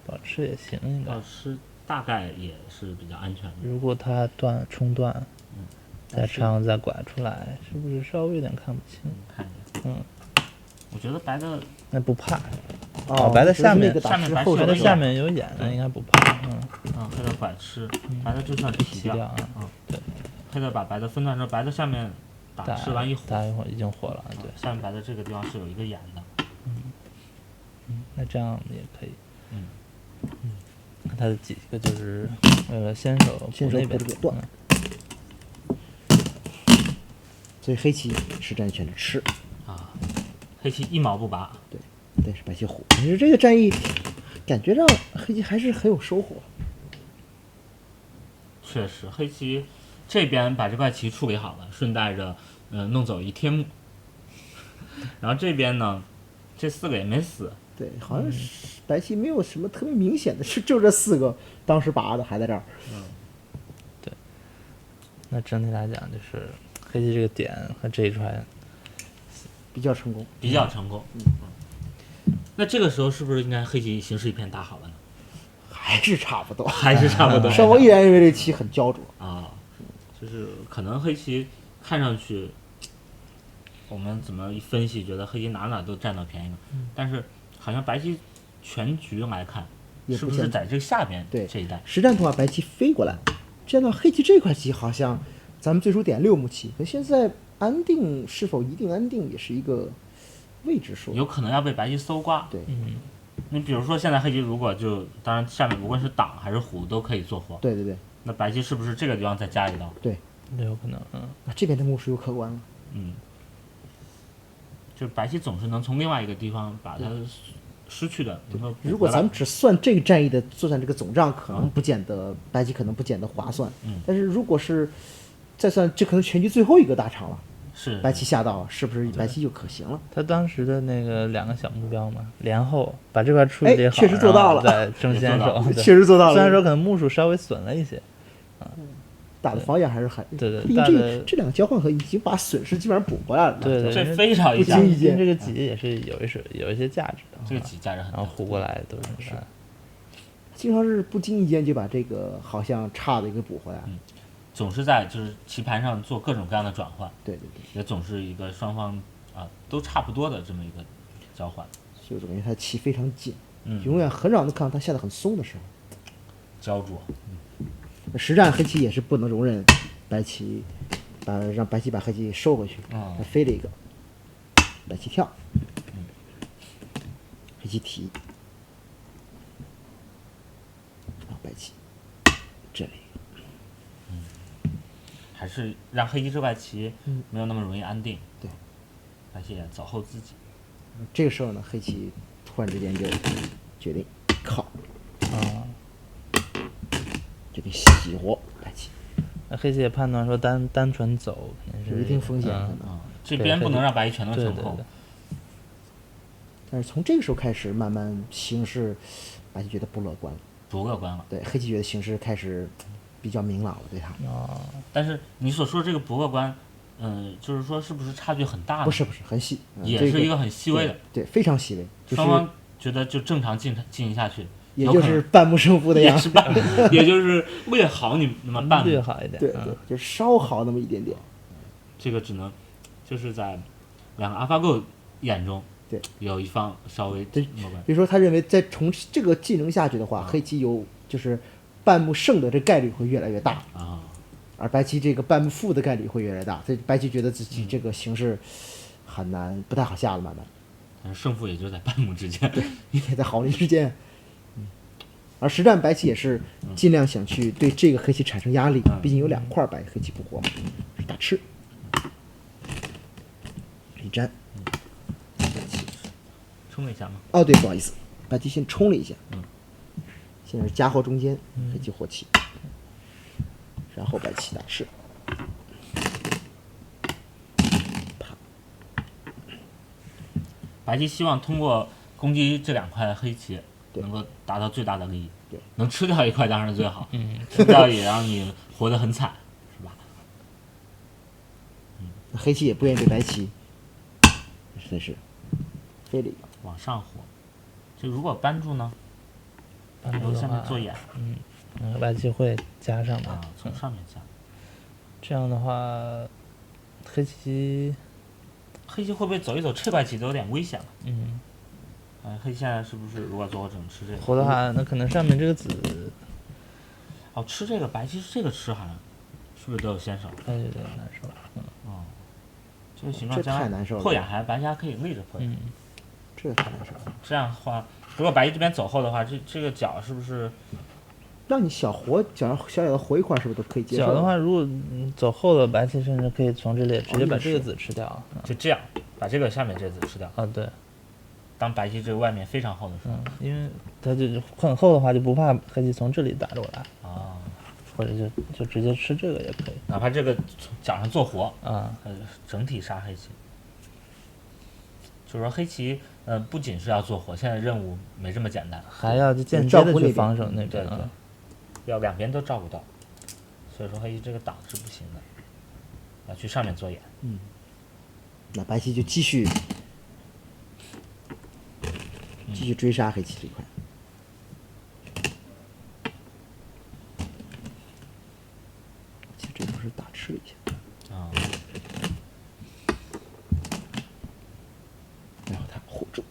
保吃也行，应该。保吃大概也是比较安全的。如果他冲断，再长再拐出来，是不是稍微有点看不清？看一下。我觉得白的那不怕。白的下面白的下面有眼的，应该不怕。黑的拐吃，白的就算提掉。对。黑的把白的分断之后，白的下面吃完一火，打一会儿已经火了，对。下面白的这个地方是有一个眼的。那这样也可以。它的几个就是先手先手那边补这个断，所以黑棋实战选择吃啊，黑棋一毛不拔。对，但是白棋虎。其实这个战役感觉让黑棋还是很有收获。确实，黑棋这边把这块棋处理好了，顺带着弄走一天目，然后这边呢，这4个也没死。对，好像是白棋没有什么特别明显的，就这4个当时拔的还在这儿。对。那整体来讲，就是黑棋这个点和这一串比较成功，比较成功。那这个时候是不是应该黑棋形势一片大好了呢？还是差不多，还是差不多。上我依然认为这棋很焦灼啊，就是可能黑棋看上去，我们怎么一分析，觉得黑棋哪都占到便宜了，但是好像白棋全局来看，是不是在这个下边这一带？实战的话，白棋飞过来，这样的话黑棋这块棋好像咱们最初点6目棋，可现在安定是否一定安定也是一个未知数，有可能要被白棋搜刮。对，你比如说现在黑棋如果当然下面无论是挡还是虎都可以做活。对对对。那白棋是不是这个地方再加一刀？对，有可能。那这边的目数又可观了。就白棋总是能从另外一个地方把它失去的能够。如果咱们只算这个战役的作战这个总账，可能不见得白棋可能不见得划算。但是如果是再算，这可能全局最后一个大场了。是白棋下到，是不是白棋就可行了？他当时的那个2个小目标嘛，连后把这块处理好，确实做到了，再争先手，确实做到了。虽然说可能目数稍微损了一些，打的防眼还是很对，毕竟这2个交换和已经把损失基本上补回来了。对，这非常不经意间，这个挤也是有一些价值的。这个挤价值很大，然后胡过来都是。经常是不经意间就把这个好像差的一个补回来。总是在就是棋盘上做各种各样的转换，对，也总是一个双方都差不多的这么一个交换，所以我感觉他棋非常紧，永远很少能看到他下的很松的时候，焦灼。实战黑棋也是不能容忍白棋让白棋把黑棋收回去，他飞了一个，白棋跳，黑棋提，然后白棋这里。还是让黑棋这块棋没有那么容易安定。对，白棋也走后自己。这个时候呢，黑棋突然之间就决定靠，决定洗活白棋。那黑棋也判断说单纯走肯定是有一定风险的这边不能让白棋全都成功。但是从这个时候开始，慢慢形势，白棋觉得不乐观了。不乐观了。对，黑棋觉得形势开始比较明朗了，对他。但是你所说这个不乐观，就是说是不是差距很大呢？不是，很细，也是一个很细微的。对，非常细微。双方觉得就正常进行下去，也就是半目胜负的样子，也就是略好那么半目，略好一点。对，就稍好那么一点点。这个只能就是在2个 AlphaGo 眼中，对，有一方稍微对，比如说他认为再从这个技能下去的话，黑棋有就是半目胜的这概率会越来越大啊，而白棋这个半目负的概率会越来越大，所以白棋觉得自己这个形势很难，不太好下了，慢慢。但是胜负也就在半目之间，对，也在毫厘之间。而实战白棋也是尽量想去对这个黑棋产生压力，毕竟有2块白黑棋不活嘛，打吃，一粘，冲了一下吗？哦，对，不好意思，白棋先冲了一下，现在是夹活中间，黑棋活棋，然后白棋打吃，白棋希望通过攻击这2块黑棋，能够达到最大的利益。对，能吃掉一块当然是最好，吃掉也让你活得很惨，是吧？黑棋也不愿意被白棋，实在是飞了一个往上活。就如果扳住呢？扳住的话，下面做眼，白棋会加上的，从上面加。这样的话，黑棋会不会走一走这块棋都有点危险了？黑棋现在是不是如果做我只能吃这个？活的话，那可能上面这个子，吃这个白棋这个吃好像是不是都有先手？对，难受。这个形状这太难受了。破眼还白棋还可以立着破眼。这个太难受了。这样的话，如果白棋这边走后的话，这个角是不是？让你小小的活一块，是不是都可以接受？角的话，如果走后了，白棋甚至可以从这里直接把这个子吃掉。就这样，把这个下面这个子吃掉。啊，对。当白棋这个外面非常厚的时候，因为它就很厚的话，就不怕黑棋从这里打过来。啊。或者就直接吃这个也可以。哪怕这个角上做活啊，整体杀黑棋。就是说黑棋不仅是要做活，现在任务没这么简单，还要间接的去防守那边。对对。要两边都照顾到，所以说黑棋这个挡是不行的，要去上面做眼。那白棋就继续追杀黑棋这一块。其实这不是打吃了一下啊，然后他护住，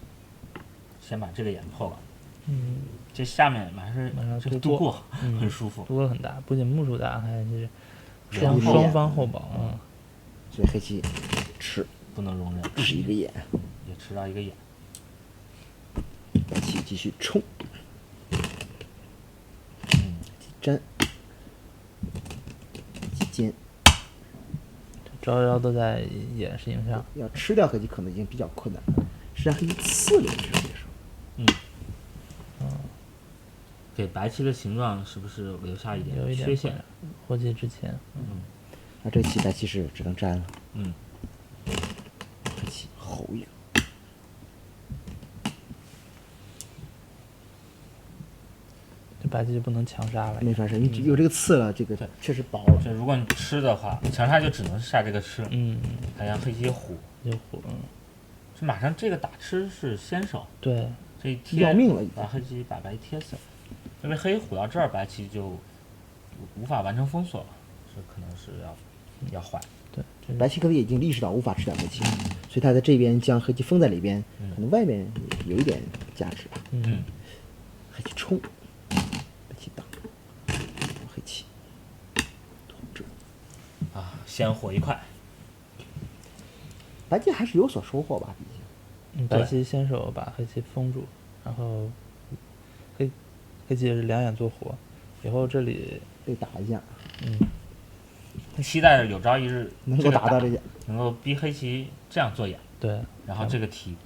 先把这个眼破了。这下面马上这个度过很舒服，度过很大，不仅目数大，还是双方后保。所以黑棋吃不能容忍，吃一个眼，也吃到一个眼。白棋继续冲，粘，尖，招招都在眼视赢上。要吃掉黑棋可能已经比较困难了，实际上黑棋刺了一只这时候。给白棋的形状是不是留下一点缺陷？活棋之前，那这棋白棋是只能粘了。黑棋吼一个，这白棋就不能强杀了。没法杀，你有这个刺了，这个确实薄了。就如果你吃的话，强杀就只能下这个吃。还让黑棋虎，就虎。这马上这个打吃是先手。对，这一贴要命了，把黑棋把白棋贴死了。因为黑虎到这儿，白棋就无法完成封锁了，这可能是要坏。对，白棋可能已经意识到无法吃掉黑棋，所以他在这边将黑棋封在里边，可能外面有一点价值吧。黑棋冲，白棋挡，黑棋统治。先活一块。白棋还是有所收获吧，毕竟。白棋先手把黑棋封住，然后黑棋也是两眼做活，以后这里被打一下。期待着有朝一日能够打到这下，能够逼黑棋这样做眼。对，然后这个提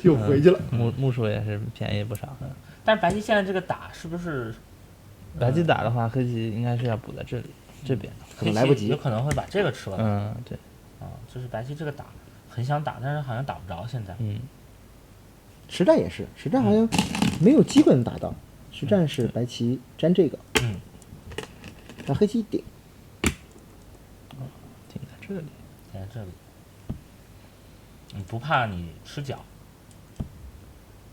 又回去了。目数也是便宜不少。但是白棋现在这个打是不是？白棋打的话，黑棋应该是要补在这里这边，可能来不及，有可能会把这个吃了。对。就是白棋这个打很想打，但是好像打不着现在。实战也是，实战好像没有机会能打到。实战是白棋粘这个，让黑棋顶，顶在这里，顶在这里。不怕你吃角，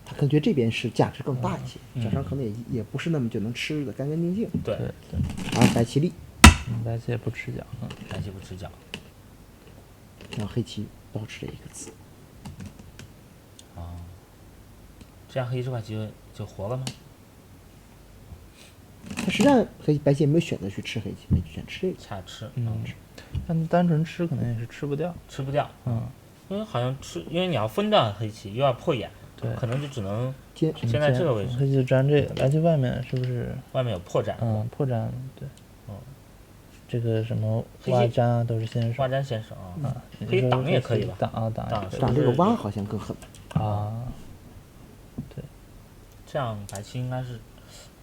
他可能觉得这边是价值更大一些，角上可能也不是那么就能吃的干干净净。对。然后白棋立，白棋也不吃角，白棋不吃角，让黑棋保持这一个子。这样黑棋这块棋就活了吗？他实战白棋也没有选择去吃黑棋，白棋选吃这个。下吃，但单纯吃可能也是吃不掉。吃不掉，因为好像因为你要分掉黑棋，又要破眼，对，可能就只能先在这个位置。黑棋就粘这个，白棋外面是不是？外面有破绽。破绽，对。这个什么挖粘啊，都是先手。挖粘先手黑棋挡也可以吧？挡这个挖好像更狠。对。这样白棋应该是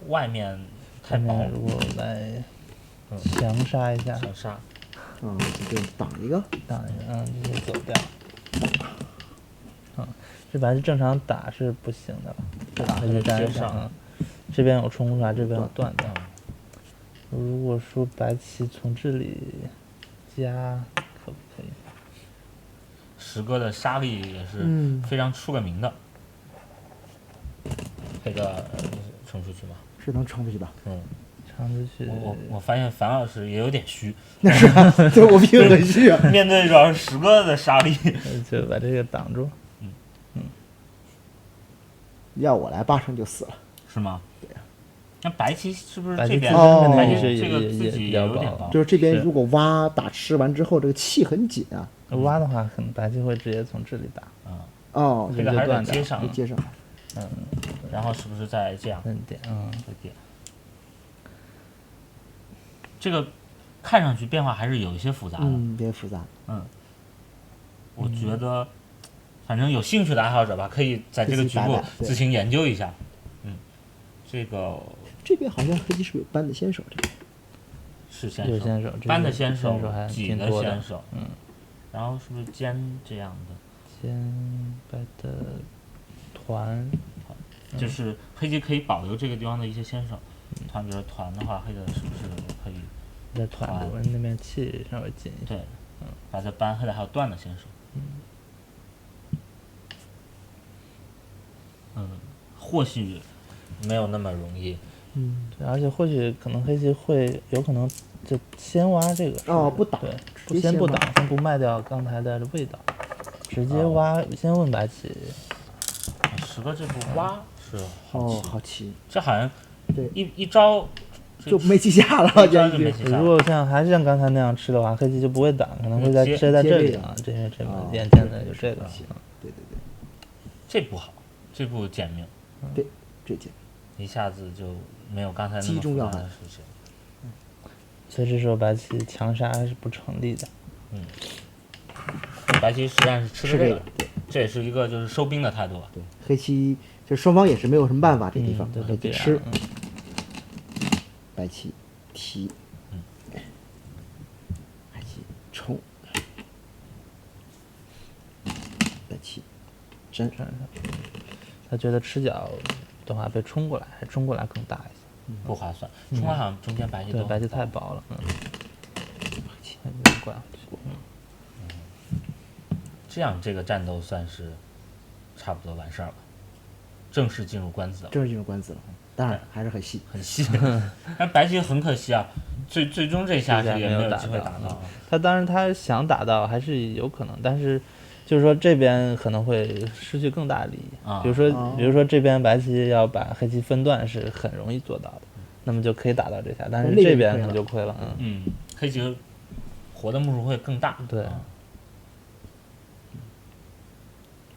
外面太薄，如果来强杀一下，强杀，就挡一个，就走掉。这白棋正常打是不行的了，打就粘上，这边有冲出来，这边有断掉。如果说白棋从这里加，可不可以？石哥的杀力也是非常出个名的。这个冲出去吗？是能冲出去吧？冲出去。我发现樊老师也有点虚。那是啊，对，我并很虚啊。面对主要是石哥的杀力，就把这个挡住。要我来8成就死了。是吗？对呀。那白棋是不是白棋这边白棋棋这个自己也有点薄？就是这边如果挖打吃完之后，这个气很紧啊。挖的话，可能白棋会直接从这里打。哦，这个还是得接上，接上。然后是不是再这样？点，再点。这个看上去变化还是有一些复杂的，比较复杂。我觉得，反正有兴趣的爱好者吧，可以在这个局部自行研究一下。这边好像黑棋是不是有搬的先手？这边是先手，搬的先手，挤的先手。然后是不是尖这样的？尖白的团，就是黑棋可以保留这个地方的一些先手。团，比如团的话，黑的是不是可以在团那边气稍微紧一些？对，把它搬，黑的还有断的先手。或许没有那么容易。对，而且或许可能黑棋会有可能就先挖这个。不打，对，先不挡，先不卖掉刚才的味道，直接挖，先问白棋。10个这步挖是好棋，这好像对一招就没棋下了，如果还是像刚才那样吃的话，黑棋就不会挡，可能会在这里啊，这边眼见的就这个。对，这不好，这步简明。对，这简明，一下子就没有刚才那么复杂的事情。所以这时候白棋强杀是不成立的。白棋实际上是吃这个，这也是一个就是收兵的态度。对，黑棋就双方也是没有什么办法，这地方黑棋吃，白棋提，白棋冲，白棋粘上。他觉得吃角的话被冲过来，还冲过来更大一些，不划算。冲过来好像中间白棋对白棋太薄了，怪回去。这样这个战斗算是差不多完事儿了，正式进入官子了。当然还是很细，但白棋很可惜啊，最终这下是也没有机会打到。他当然他想打到还是有可能，但是就是说这边可能会失去更大利益。比如说这边白棋要把黑棋分段是很容易做到的，那么就可以打到这下，但是这边可能就亏了。黑棋活的目数会更大。对。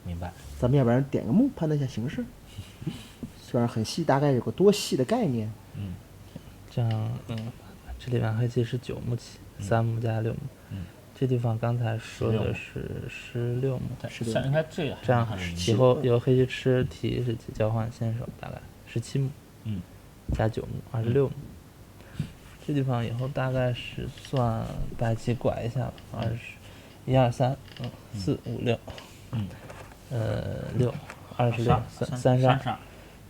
明白。咱们要不然点个目判断一下形势，虽然很细，大概有个多细的概念。这样，这里面黑棋是9目棋，3目加6目。这地方刚才说的是16目。应该这样以后有黑棋吃提是交换先手，大概17目。加9目，26目。这地方以后大概是算白棋拐一下吧，1、2、3，4、5、6。6、26、32、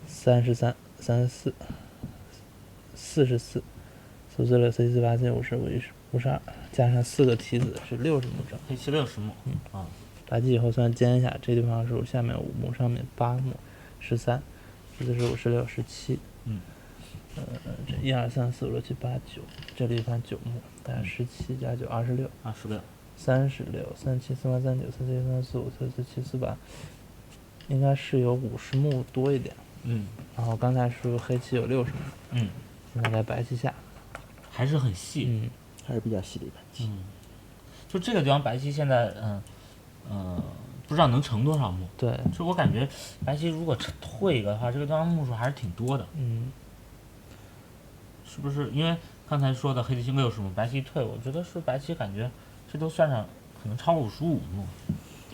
33、34、44、4、5、6、7、8、9、10、52，加上4个提子是60目整。黑棋60目。白棋以后算尖一下，这地方是下面5目，上面8目，13、14、15、16、17。这1、2、3、4、5、6、7、8、9，这里算9目，大概17加9 26。36、37、38、39、37、34、45、46、47、48，应该是有50目多一点。然后刚才说黑棋有60目。现在在白棋下，还是很细。还是比较细的一盘棋。就这个地方白棋现在不知道能成多少目。对，就我感觉白棋如果退一个的话，这个地方目数还是挺多的。是不是因为刚才说的黑棋60目，白棋退，我觉得是白棋感觉这都算上可能超过55目。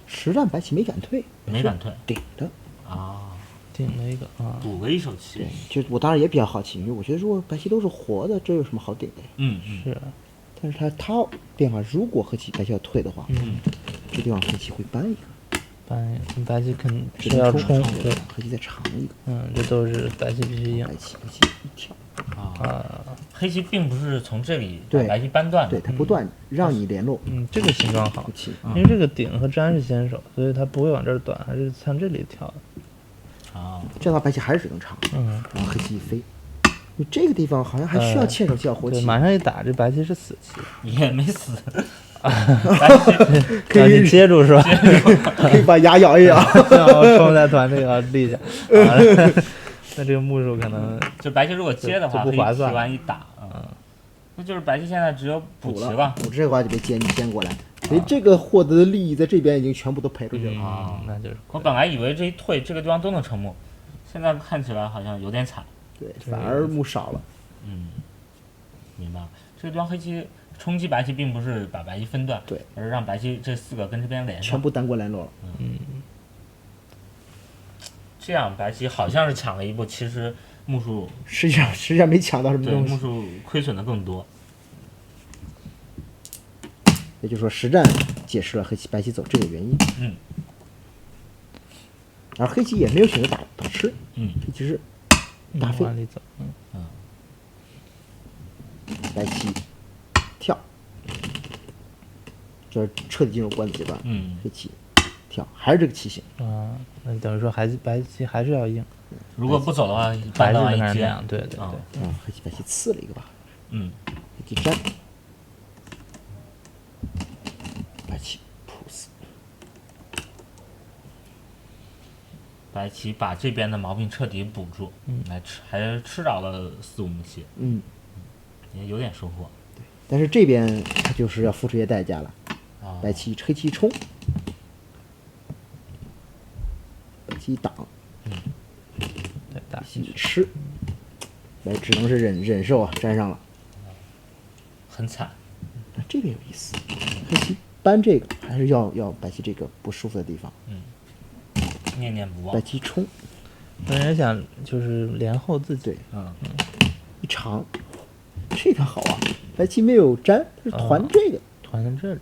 实战白棋没敢退，顶着顶了一个补了一手棋。就我当然也比较好奇，因为我觉得如果白棋都是活的，这有什么好顶的呀？是。但是他变化，如果白棋要退的话，这地方黑棋会搬一个，白棋肯定是要冲，对，黑棋再长一个。这都是白棋必须赢。白棋一跳。黑棋并不是从这里把白棋搬断的，对，它不断让你联络。这个形状好，因为这个顶和粘是先手，所以它不会往这儿断，还是向这里跳的。这样的话白棋还是只能长。然后黑棋一飞，你这个地方好像还需要欠手棋要活棋。马上一打，这白棋是死棋。也没死。可以接住是吧？可以把牙咬一咬，然后冲在团这个立下。那这个目数可能就白棋如果接的话，就不划算黑棋完一打，那就是白棋现在只有补棋了，补这个话就被尖过来，所以这个获得的利益在这边已经全部都赔出去了。那就是我本来以为这一退这个地方都能成目，现在看起来好像有点惨。对，反而目少了。明白。这个地方黑棋冲击白棋，并不是把白棋分断，对，而是让白棋这4个跟这边连上，全部单过来落了。这样白棋好像是抢了一步，其实目数实际上没抢到什么对东西。目数亏损的更多。也就是说，实战解释了白棋走这个原因。而黑棋也没有选择打吃，黑棋是大飞往里走，白棋跳，就是彻底进入官子阶段。黑棋跳，还是这个棋形。那等于说白棋还是要硬。如果不走的话，还是往一接那样，对。黑棋白棋刺了一个吧。黑棋粘，白棋扑死。白棋把这边的毛病彻底补住，还吃着了4、5目棋，也有点收获。对，但是这边他就是要付出一些代价了。白棋黑棋冲，白棋挡，对，打棋吃，白只能是忍受啊，粘上了，很惨。那这边有意思，黑棋搬这个还是要白棋这个不舒服的地方。念念不忘。白棋冲，本来想就是连后自己，对，一长，这个好啊，白棋没有粘，是团这个，团在这里。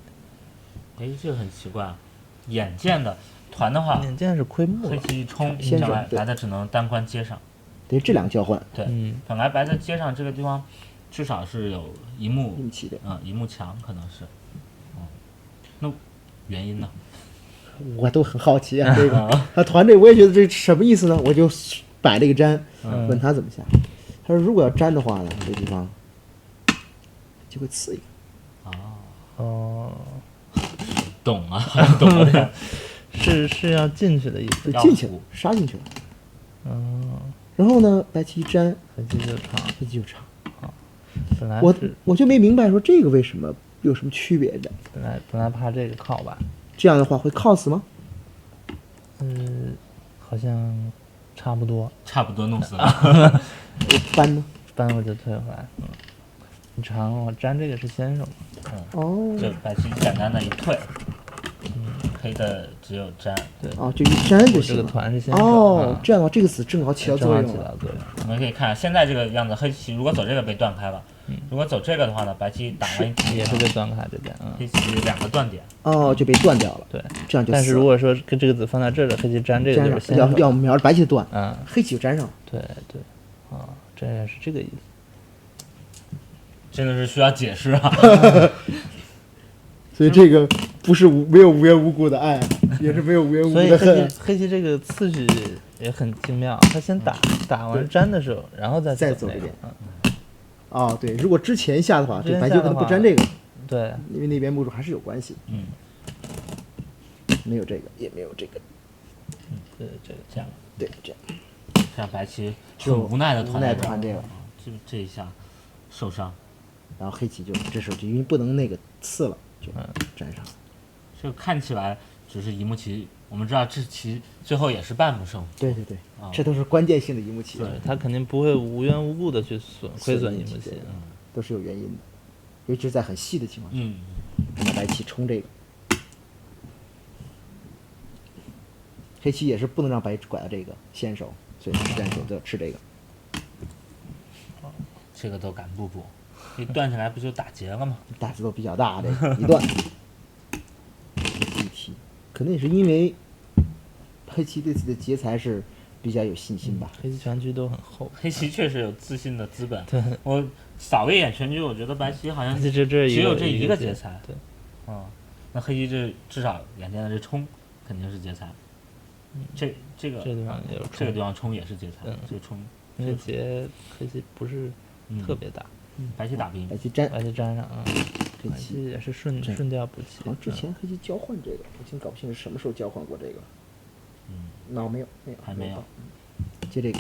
这个很奇怪，眼见的团的话，眼见是亏目了，黑棋一冲，先将来对白的只能单关接上。等于这两个交换。对，本来白的接上这个地方，至少是有一目棋的，一目墙可能是，那原因呢？我都很好奇啊，这个他团这我也觉得这什么意思呢？我就摆了一个粘，问他怎么下。他说如果要粘的话呢，这地方就会刺一个。懂啊，好像懂了点。是要进去的意思，进去了，杀进去了。然后呢，白棋一粘，黑棋就长，黑棋就长。本来我就没明白说这个为什么有什么区别的？本来怕这个靠吧，这样的话会靠死吗？好像差不多弄死了。搬呢？搬我就退回来。你长我粘这个是先手嘛？这白棋简单的一退，黑的只有粘。对，就一粘就行了。这个团是先手。这样的话这个子正好起到作用了。我们可以看现在这个样子，黑棋如果走这个被断开了，如果走这个的话呢，白棋打完一棋也是被断开这边。黑棋2个断点。就被断掉了。对，这样就。但是如果说跟这个子放在这儿的，黑棋粘这个就是先手。要瞄着白棋断，黑棋就粘上了。对，这也是这个意思。真的是需要解释啊。所以这个不是没有无缘无故的爱，也是没有无缘无故的恨。所以黑棋这个次序也很精妙，他先打完粘的时候，然后再走这边。对，如果之前下的话，这白棋可能不粘这个。对，因为那边目数还是有关系。没有这个，也没有这个。对，这个这样。对，这样。这样白棋很无奈的团这个，这一下受伤。然后黑棋就这时候就因为不能那个刺了，就粘上了。这个看起来只是一目棋，我们知道这棋最后也是半目胜负。对，这都是关键性的一目棋。对，他肯定不会无缘无故的去亏损一目棋，都是有原因的，尤其是在很细的情况下。拿白棋冲这个，黑棋也是不能让白拐到这个先手，所以实战手都要吃这个。这个都敢不补？一断下来不就打结了吗？胆子都比较大，这个一断。可能也是因为黑棋对自己的劫财是比较有信心吧。黑棋全局都很厚，黑棋确实有自信的资本。对，我扫了一眼全局，我觉得白棋好像只有这一个劫财。对，那黑棋这至少眼见的这冲肯定是劫财。这个地方也有冲，这个地方冲也是劫财。这个冲，那个劫黑棋不是特别大。白棋打兵，白棋粘上啊，黑棋也是顺调补棋。好像之前黑棋交换这个，我已经搞不清是什么时候交换过这个。那没有，还没有。接这个，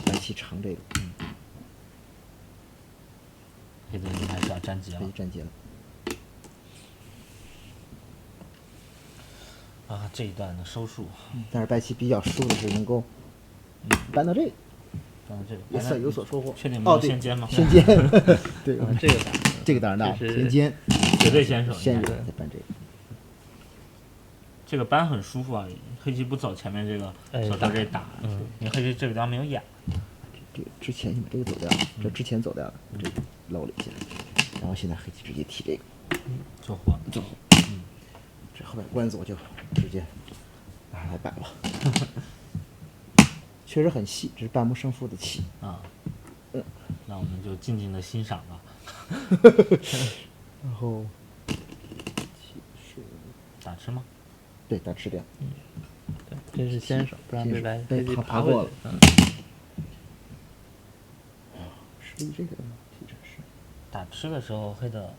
白棋成这个，黑子应该是要粘结了可以，粘结了。啊，这一段的收束，但是白棋比较输的是能够搬到这个，这个也算有所收获。确定没哦，对，有先尖吗？先尖，对，这个大，这个当然大了，这是先尖，绝对先手，先手应该是再搬这个。这个搬很舒服啊，黑棋不走前面这个，走到这打，因为黑棋这个地方没有眼，这个之前先把这个走掉，这之前走掉了，这个漏了一下，然后现在黑棋直接提这个，做活，最后，这后边官子我就直接拿来摆了，确实很细，这是半目胜负的棋啊。那我们就静静的欣赏吧。然后打吃吗？对，打吃掉。对，这是先手，不然被白被棋爬过了。实力这个提成是。打吃的时候黑的，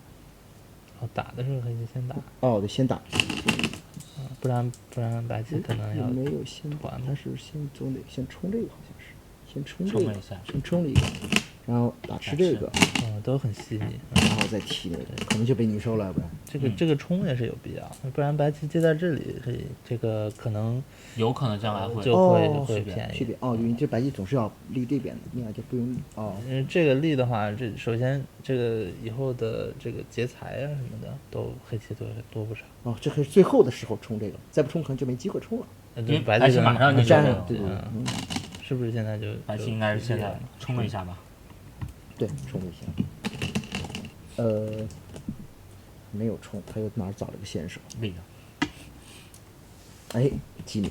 打的时候黑棋先打。哦，得先打。不然白棋可能要没有先打，他是先总得先冲这个，好像是先冲这个，冲了一下先冲了一个，然后打吃这个，都很细腻，然后再提那个，可能就被你收了，要不然这个冲也是有必要，不然白棋接在这里，这个有可能将来会就会便宜。区别哦，因为这白棋总是要立这边的，那样就不用哦。这个立的话，这首先这个以后的这个劫财啊什么的，都黑棋都多不少。哦，这可是最后的时候冲这个，再不冲可能就没机会冲了。因为白棋马上就粘上，对对对，是不是现在就白棋应该是现在冲了一下吧？对，冲了一下。没有冲，他又哪儿找了个先手？立的。哎，机敏。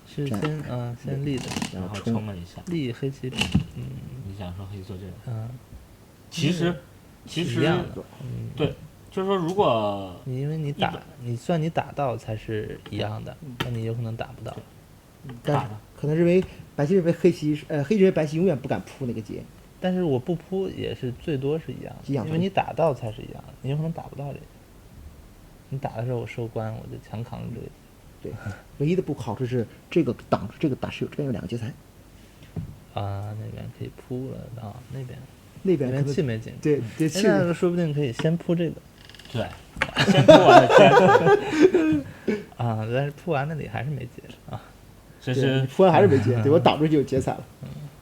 是先立的，然后冲了一下。立黑棋，你想说黑棋做这个？其实一样的，对，就是说如果因为你打到才是一样的，那你有可能打不到。但是可能认为白棋认为黑棋黑认为白棋永远不敢扑那个劫。但是我不扑也是最多是一样的，因为你打到才是一样的，你有可能打不到这个。你打的时候我收官，我就强扛着这个。对，唯一的不好处是这个挡住这个打是有这边有两个劫财。那边可以扑了那边气没进。对，气那说不定可以先扑这个。对，先扑完了接。但是扑完那里还是没劫啊。这是扑完还是没劫，对我挡住就有劫财了。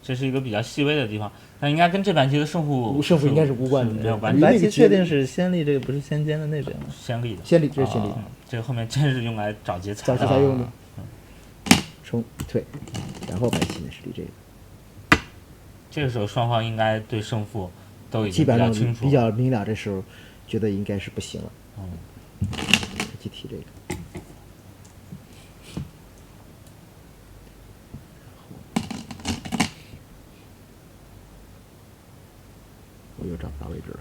这是一个比较细微的地方，但应该跟这盘棋的胜负应该是无关的，没有关系。白棋确定是先立这个，不是先尖的那边吗？先立的，先立这是先立的，这个后面真是用来找劫财用的。冲退，然后白棋呢是立这个。这个时候双方应该对胜负都已经基本上清楚，比较明了。这时候觉得应该是不行了。白棋提这个。我又找不到位置了。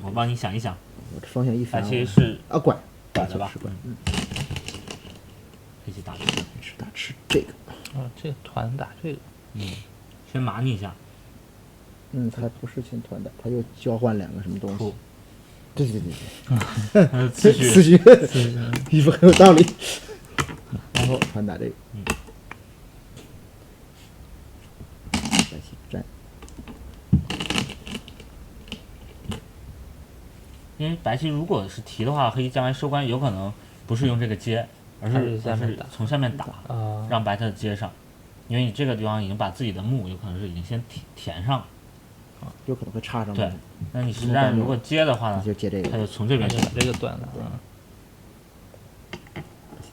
我帮你想一想。我这方向一反，白棋是拐的吧？是拐。黑棋打吃这个。这个团打这个。先麻你一下。他不是先团打，他又交换两个什么东西。对。次序，衣服很有道理。然后团打这个。白棋粘。因为白棋如果是提的话，黑棋将来收官有可能不是用这个接，而是从下面打，让白的接上。因为你这个地方已经把自己的目有可能是已经先填上了，有可能会插上。对，那你实战如果接的话呢，就接这个，他就从这边去，这个断了。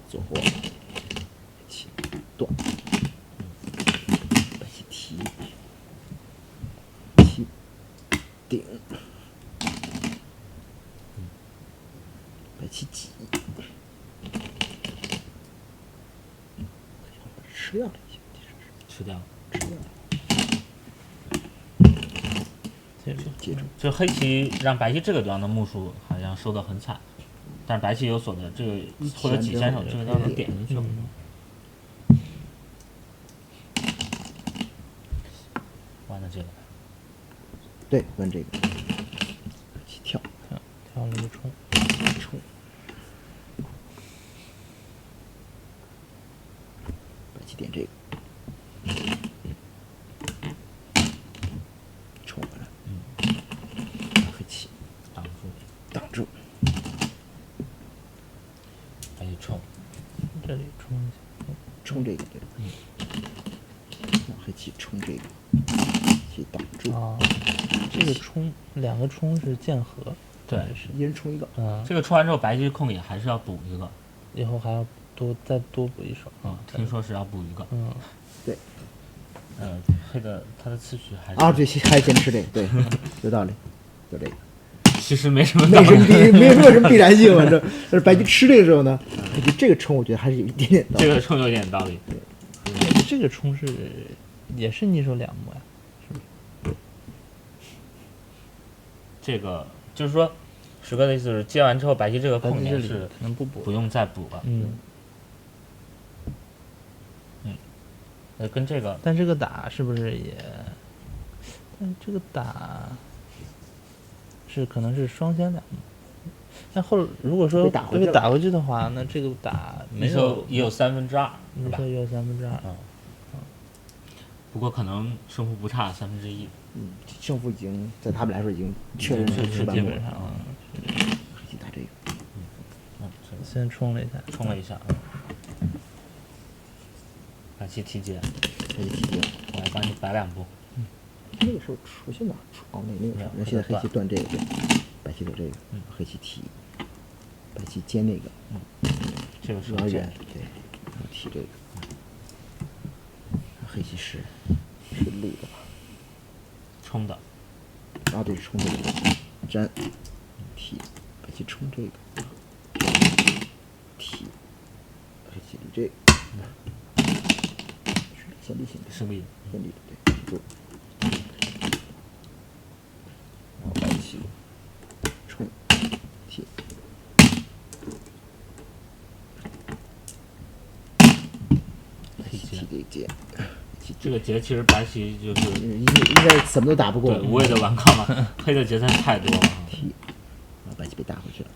做活，白棋断，白棋提，提顶，白棋挤，吃掉了一些，吃掉了。接住，就黑棋让白棋这个地方的目数好像收得很惨，但是白棋有所的这个或者几先手这个地方能点进去了。完了这个。对，问这个。跳了一个冲。白棋点这个。冲回来，黑棋挡住，白棋冲，这里冲一下，冲这个对，黑棋冲这个，棋挡住。这个冲两个冲是剑合，对，是一人冲一个。这个冲完之后，白棋空也还是要补一个，以后还要再多补一手。听说是要补一个。对。黑的他的次序还是对，还坚持这个，对，有道理，有这个。其实没什么没有什么必然性，反正但是白棋吃这个时候呢，这个冲我觉得还是有一点点道理。这个冲有点道理。这个冲也是逆手两目呀，是不是？这个就是说，石哥的意思是接完之后，白棋这个空也是可能不用再补了。跟这个，但这个打是不是也？但这个打是可能是双先两目。但如果说被打回去的话，那这个打没有也有2/3，是吧？你说也有2/3。不过可能胜负不差1/3。胜负已经在他们来说已经确认是基本上。黑棋打这个。先冲了一下。白棋提劫，黑棋提劫，我来帮你摆2步。那个时候出现哪儿？那个时候，现在黑棋断这个，白棋走这个，黑棋提，白棋接那个，这个是有点远，对，提这个，黑棋是路的吧？冲的，对，冲这个，粘，提，白棋冲这个，提，黑棋离这个。胜利，对，住。然后白棋冲提，黑棋这个劫，这个劫其实白棋就是应该怎么都打不过，对，无谓的顽抗嘛。黑的劫材太多了，提，白棋被打回去了。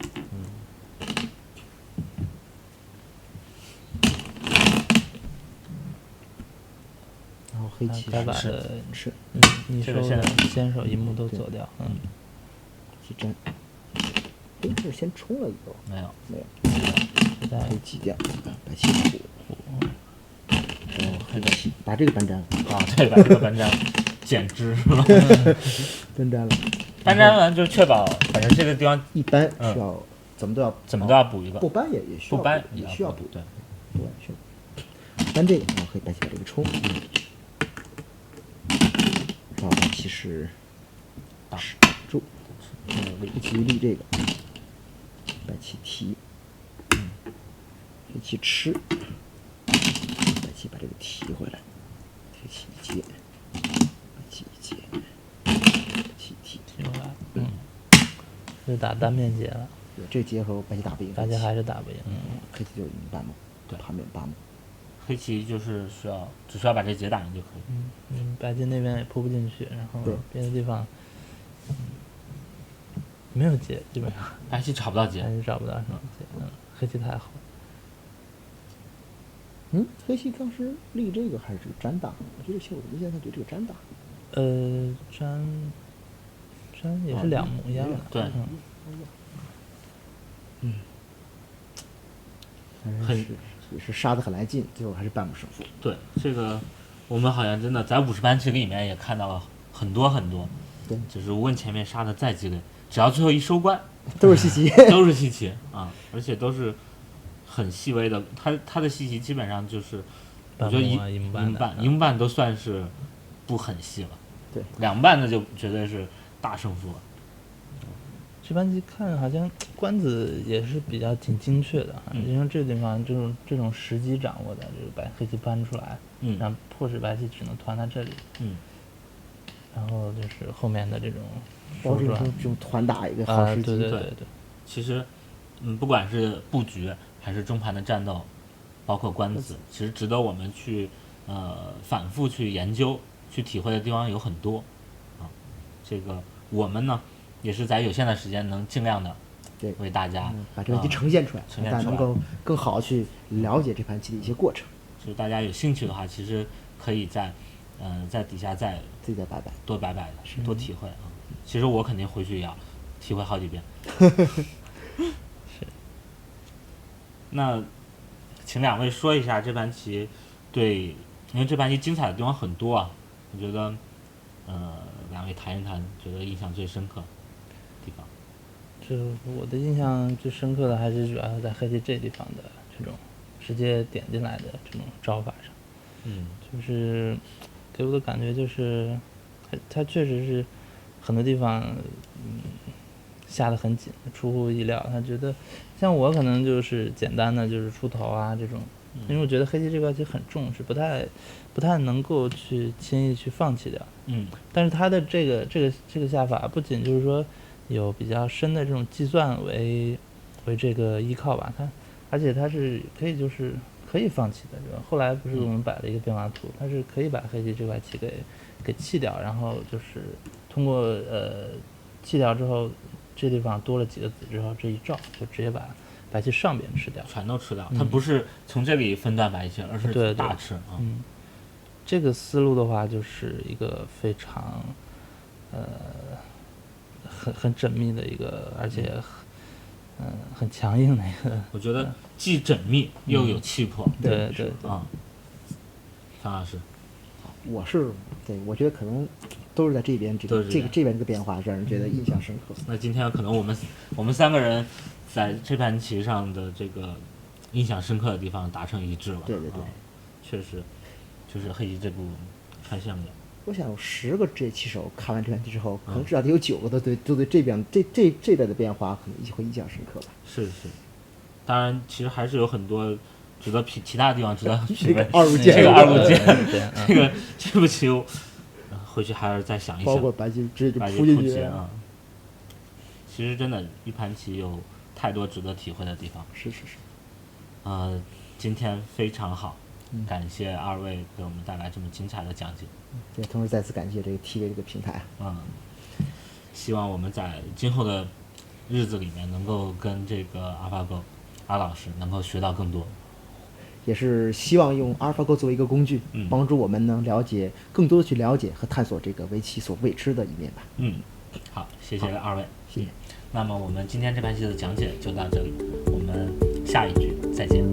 黑棋该把是你说的先手一目都走掉。棋粘，这是先冲了一个，没有，黑棋掉，白棋虎，黑棋把这个搬粘了。对，把这个搬粘了，减脂是吧？搬粘了，搬粘完就确保，反正这个地方一般需要怎么都要补一个，不搬也需要不搬也需要补，对，不搬需要搬这个，然后黑白棋把这个冲。然后白棋是挡住，黑棋立这个，白棋提，黑棋吃，白棋把这个提回来，黑棋一接，白棋一接，白棋提回来，是打单面劫了。这劫后白棋打不赢，白棋还是打不赢，黑棋就赢半目，对，盘面8目。黑棋就是只需要把这劫打赢就可以。白棋那边也扑不进去，然后别的地方没有劫，基本上白棋找不到劫，白棋找不到什么劫。黑棋太好。黑棋当时立这个还是这个粘打？我觉得我现在对这个粘打。粘也是2目一样的。对。也是杀得很来劲，最后还是半目胜负。对，这个我们好像真的在50盘棋里面也看到了很多，对，就是无论前面杀的再激烈，只要最后一收官，都是西棋，都是西棋啊，而且都是很细微的。他的西棋基本上就是，我觉得一目半都算是不很细了，对，2半的就绝对是大胜负了。这盘棋看好像官子也是比较挺精确的，因为这个地方这种时机掌握的，就是把黑棋搬出来，然后迫使白棋只能团在这里，然后就是后面的这种包这种团打一个好时机，对。其实，不管是布局还是中盘的战斗，包括官子，其实值得我们去反复去研究、去体会的地方有很多，这个我们呢。也是在有限的时间，能尽量的为大家把这盘棋呈现出来，大家能够更好去了解这盘棋的一些过程。就是大家有兴趣的话，其实可以在底下自己再摆摆，多摆摆的，多体会啊。其实我肯定回去也要体会好几遍。是。那请两位说一下这盘棋因为这盘棋精彩的地方很多啊，我觉得两位谈一谈，觉得印象最深刻的地方。我的印象最深刻的还是主要在黑棋这地方的这种直接点进来的这种招法上。就是给我的感觉就是他确实是很多地方下得很紧，出乎意料。他觉得像我可能就是简单的就是出头啊这种，因为我觉得黑棋这块棋很重，是不太能够去轻易去放弃掉。但是他的这个下法不仅就是说有比较深的这种计算为这个依靠吧，而且它是可以放弃的，对吧？后来不是我们摆了一个变化图，它是可以把黑棋这块棋给弃掉，然后就是通过弃掉之后，这地方多了几个子之后，这一照就直接把白棋上边吃掉，全都吃掉。它不是从这里分段白棋，而是大吃啊。这个思路的话，就是一个非常很缜密的一个，而且很强硬的一个。我觉得既缜密又有气魄。对啊，范老师，我觉得可能都是在这边这边这个变化让人觉得印象深刻。那今天可能我们三个人在这盘棋上的这个印象深刻的地方达成一致了。对，确实，就是黑棋这步穿象眼。我想有10个这棋手看完这盘棋之后，可能至少得有9个都对这边这代的变化可能会印象深刻吧。是，当然其实还是有很多值得其他地方值得这个二路剑，这步棋回去还是再想一想。包括白棋直接就扑进去啊。其实真的，一盘棋有太多值得体会的地方。是。今天非常好，感谢二位给我们带来这么精彩的讲解。也同时再次感谢这个 TV 这个平台。希望我们在今后的日子里面能够跟这个 AlphaGo 阿老师能够学到更多。也是希望用 AlphaGo 作为一个工具，帮助我们能更多的去了解和探索这个围棋所未知的一面吧。好，谢谢二位。谢谢。那么我们今天这盘棋的讲解就到这里，我们下一局再见。